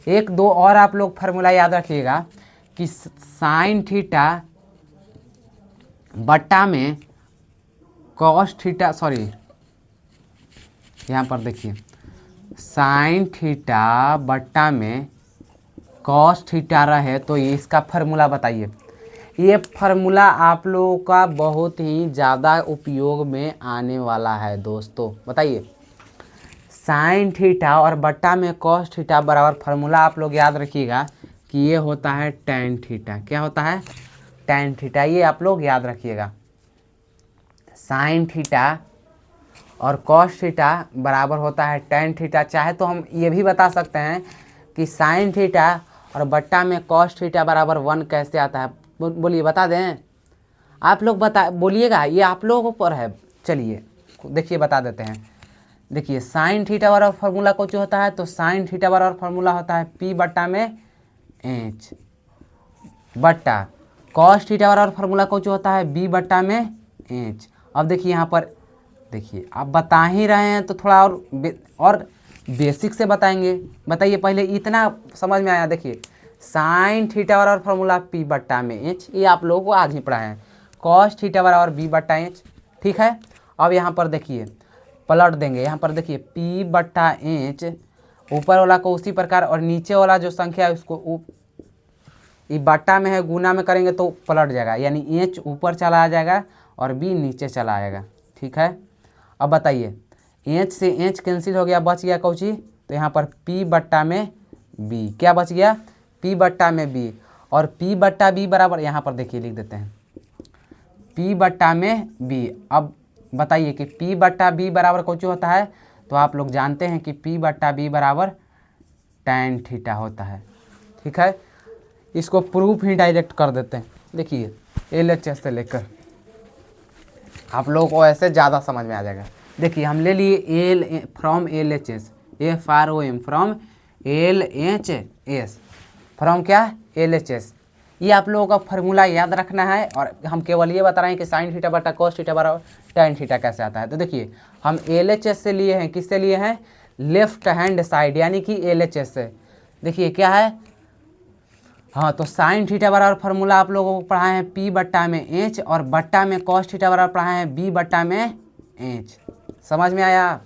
एक दो और आप लोग फार्मूला याद रखिएगा कि साइन थीटा बट्टा में कॉस थीटा, सॉरी यहाँ पर देखिए, साइन थीटा बट्टा में कॉस थीटा रहे तो ये इसका फार्मूला बताइए। ये फार्मूला आप लोगों का बहुत ही ज़्यादा उपयोग में आने वाला है दोस्तों। बताइए, साइन थीटा और बट्टा में कॉस थीटा बराबर फार्मूला आप लोग याद रखिएगा कि ये होता है टैन थीटा। क्या होता है? Tan theta. ये आप लोग याद रखिएगा, साइन थीटा और कॉस थीटा बराबर होता है टैन थीटा। चाहे तो हम ये भी बता सकते हैं कि साइन थीटा और बट्टा में कॉस थीटा बराबर 1 कैसे आता है। बोलिए, बता दें आप लोग, बता बोलिएगा, ये आप लोगों पर है। चलिए देखिए, बता देते हैं। देखिए, साइन थीटा बराबर फार्मूला कुछ होता है, तो साइन थीटा बराबर फार्मूला होता है P बट्टा में H बट्टा कॉस थीटा बराबर फार्मूला कुछ होता है B बट्टा में H। अब देखिए यहाँ पर, देखिए आप बता ही रहे हैं तो थोड़ा और बेसिक से बताएंगे। बताइए, पहले इतना समझ में आया। देखिए, साइन थीटा बराबर फार्मूला P बट्टा में H, ये आप लोगों को आज ही पढ़ा है। कॉस थीटा बराबर B बट्टा H, ठीक है। अब यहाँ पर देखिए, पलट देंगे। यहाँ पर देखिए P बट्टा H, ऊपर वाला को उसी प्रकार, और नीचे वाला जो संख्या है उसको ये बट्टा में है, गुना में करेंगे तो पलट जाएगा, यानी H ऊपर चला आ जाएगा और B नीचे चला आएगा, ठीक है। अब बताइए, H से H कैंसिल हो गया, बच गया कौची, तो यहाँ पर P बट्टा में B। क्या बच गया? P बट्टा में B। और P बट्टा B बराबर, यहाँ पर देखिए लिख देते हैं P बट्टा में B। अब बताइए कि P बट्टा B बराबर कौची होता है, तो आप लोग जानते हैं कि P बट्टा B बराबर टैन थीटा होता है, ठीक है। इसको प्रूफ ही डायरेक्ट कर देते हैं। देखिए, LHS से लेकर आप लोगों को ऐसे ज़्यादा समझ में आ जाएगा। देखिए, हम ले लिए L from LHS, FROM from LHS, from क्या? LHS। ये आप लोगों का फार्मूला याद रखना है, और हम केवल ये बता रहे हैं कि साइन थीटा बटा कॉस थीटा बराबर टैन थीटा कैसे आता है। तो देखिए, हम LHS से लिए हैं, किससे लिए हैं? लेफ्ट हैंड साइड, यानी कि LHS से। देखिए क्या है, हाँ, तो साइन थीटा बराबर फार्मूला आप लोगों को पढ़ाए हैं P बट्टा में H, और बट्टा में कॉस थीटा बराबर पढ़ाए हैं B बट्टा में H। समझ में आया?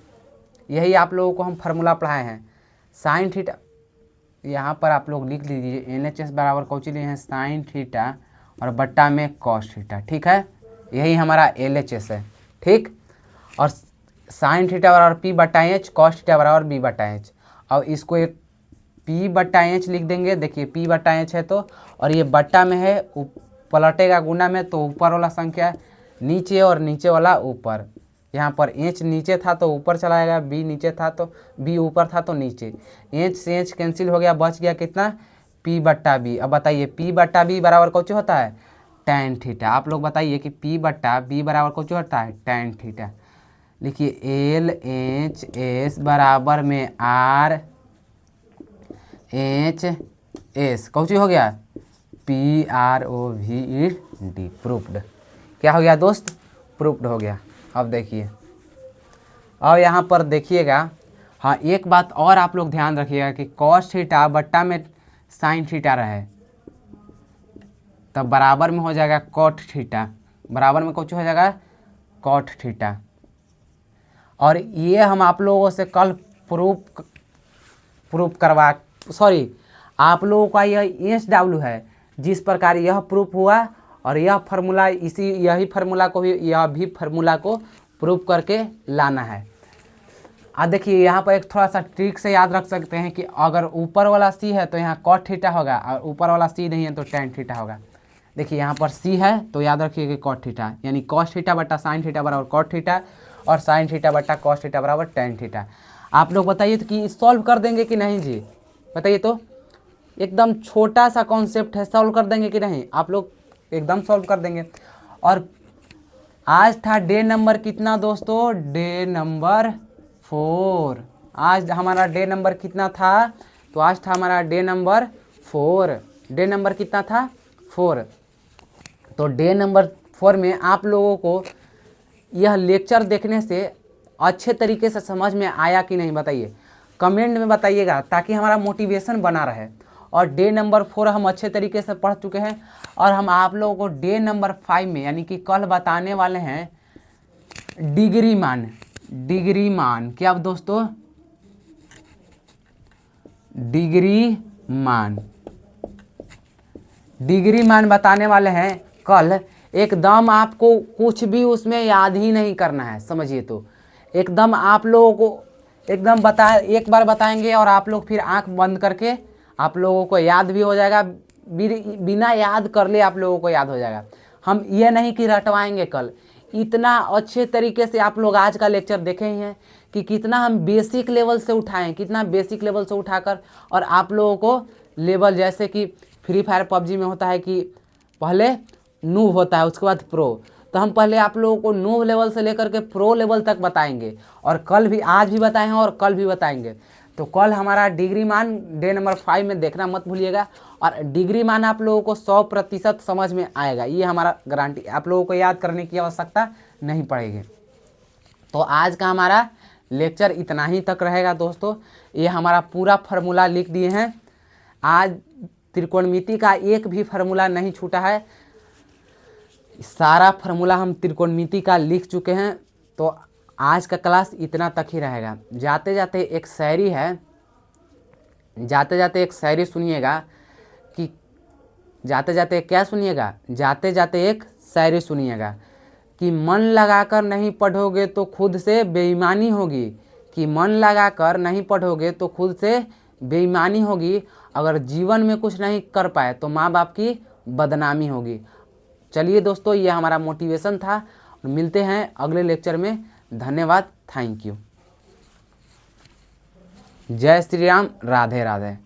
यही आप लोगों को हम फार्मूला पढ़ाए हैं। साइन थीटा, यहाँ पर आप लोग लिख लीजिए, LHS बराबर कौची लिए हैं? साइन थीटा और बट्टा में कॉस थीटा, ठीक है। यही हमारा LHS है, ठीक। और साइन थीटा बराबर P बट्टा H, कॉस थीटा बराबर B बट्टा H। अब इसको एक P बट्टा H लिख देंगे। देखिए, P बट्टा H है तो, और ये बट्टा में है, पलटेगा गुना में, तो ऊपर वाला संख्या नीचे और नीचे वाला ऊपर। यहाँ पर H नीचे था तो ऊपर चला आएगा, B नीचे था तो B ऊपर था तो नीचे। H से H कैंसिल हो गया, बच गया कितना? P बट्टा B। अब बताइए, P बट्टा B बराबर कौन होता है? Tan theta. आप लोग बताइए कि P बट्टा B बराबर कौन होता है? Tan theta. लिखिए, LHS बराबर में RHS कौची हो गया? PROVED, proofed. क्या हो गया दोस्त? प्रूफ्ड हो गया। अब देखिए, अब यहाँ पर देखिएगा, हाँ एक बात और आप लोग ध्यान रखिएगा कि कॉस थीटा बट्टा में साइन थीटा रहे तब बराबर में हो जाएगा कॉट थीटा, बराबर में कुछ हो जाएगा कॉट थीटा। और ये हम आप लोगों से कल प्रूफ करवा, सॉरी, आप लोगों का यह SW है, जिस प्रकार यह प्रूफ हुआ, और यह फार्मूला, यही फार्मूला को भी, यह भी फार्मूला को प्रूफ करके लाना है। देखिए, यहाँ पर एक थोड़ा सा ट्रिक से याद रख सकते हैं कि अगर ऊपर वाला C है तो यहाँ कॉट थीटा होगा, और ऊपर वाला C नहीं है तो टैन थीटा होगा। देखिए, यहाँ पर C है तो याद रखिए कि कॉट थीटा, यानी कॉस थीटा बटा साइन थीटा बराबर कॉट थीटा, और साइन थीटा बटा कॉस थीटा बराबर टैन थीटा। आप लोग बताइए तो कि सॉल्व कर देंगे कि नहीं जी? बताइए तो, एकदम छोटा सा कॉन्सेप्ट है, सॉल्व कर देंगे कि नहीं? आप लोग एकदम सॉल्व कर देंगे। और आज था डे नंबर कितना दोस्तों, डे नंबर 4। आज हमारा डे नंबर कितना था, तो आज था हमारा डे नंबर 4। डे नंबर कितना था, 4। तो डे नंबर 4 में आप लोगों को यह लेक्चर देखने से अच्छे तरीके से समझ में आया कि नहीं, बताइए, कमेंट में बताइएगा, ताकि हमारा मोटिवेशन बना रहे। और डे नंबर 4 हम अच्छे तरीके से पढ़ चुके हैं, और हम आप लोगों को डे नंबर 5 में यानी कि कल बताने वाले हैं डिग्री मान। डिग्री मान क्या दोस्तों, डिग्री मान, डिग्री मान बताने वाले हैं कल। एकदम आपको कुछ भी उसमें याद ही नहीं करना है, समझिए। तो एकदम आप लोगों को एकदम एक बार बताएंगे और आप लोग फिर आंख बंद करके आप लोगों को याद भी हो जाएगा, बिना याद कर ले आप लोगों को याद हो जाएगा। हम ये नहीं कि रटवाएंगे कल, इतना अच्छे तरीके से आप लोग आज का लेक्चर देखे ही हैं कि कितना हम बेसिक लेवल से उठाएं, कितना बेसिक लेवल से उठाकर और आप लोगों को लेवल, जैसे कि फ्री फायर पबजी में होता है कि पहले नूब होता है उसके बाद प्रो, तो हम पहले आप लोगों को नूब लेवल से लेकर के प्रो लेवल तक बताएंगे। और कल भी, आज भी बताए हैं और कल भी बताएंगे। तो कल हमारा डिग्री मान डे नंबर 5 में देखना मत भूलिएगा। और डिग्री मान आप लोगों को 100% समझ में आएगा, ये हमारा गारंटी। आप लोगों को याद करने की आवश्यकता नहीं पड़ेगी। तो आज का हमारा लेक्चर इतना ही तक रहेगा दोस्तों। ये हमारा पूरा फार्मूला लिख दिए हैं। आज त्रिकोणमिति का एक भी फार्मूला नहीं छूटा है, सारा फार्मूला हम त्रिकोणमिति का लिख चुके हैं। तो आज का क्लास इतना तक ही रहेगा। जाते जाते एक शायरी है, जाते जाते एक शायरी सुनिएगा कि जाते जाते क्या सुनिएगा, जाते जाते एक शायरी सुनिएगा कि मन लगाकर नहीं पढ़ोगे तो खुद से बेईमानी होगी, कि मन लगाकर नहीं पढ़ोगे तो खुद से बेईमानी होगी, अगर जीवन में कुछ नहीं कर पाए तो माँ बाप की बदनामी होगी। चलिए दोस्तों, ये हमारा मोटिवेशन था। मिलते हैं अगले लेक्चर में। धन्यवाद, थैंक यू। जय श्री राम, राधे राधे।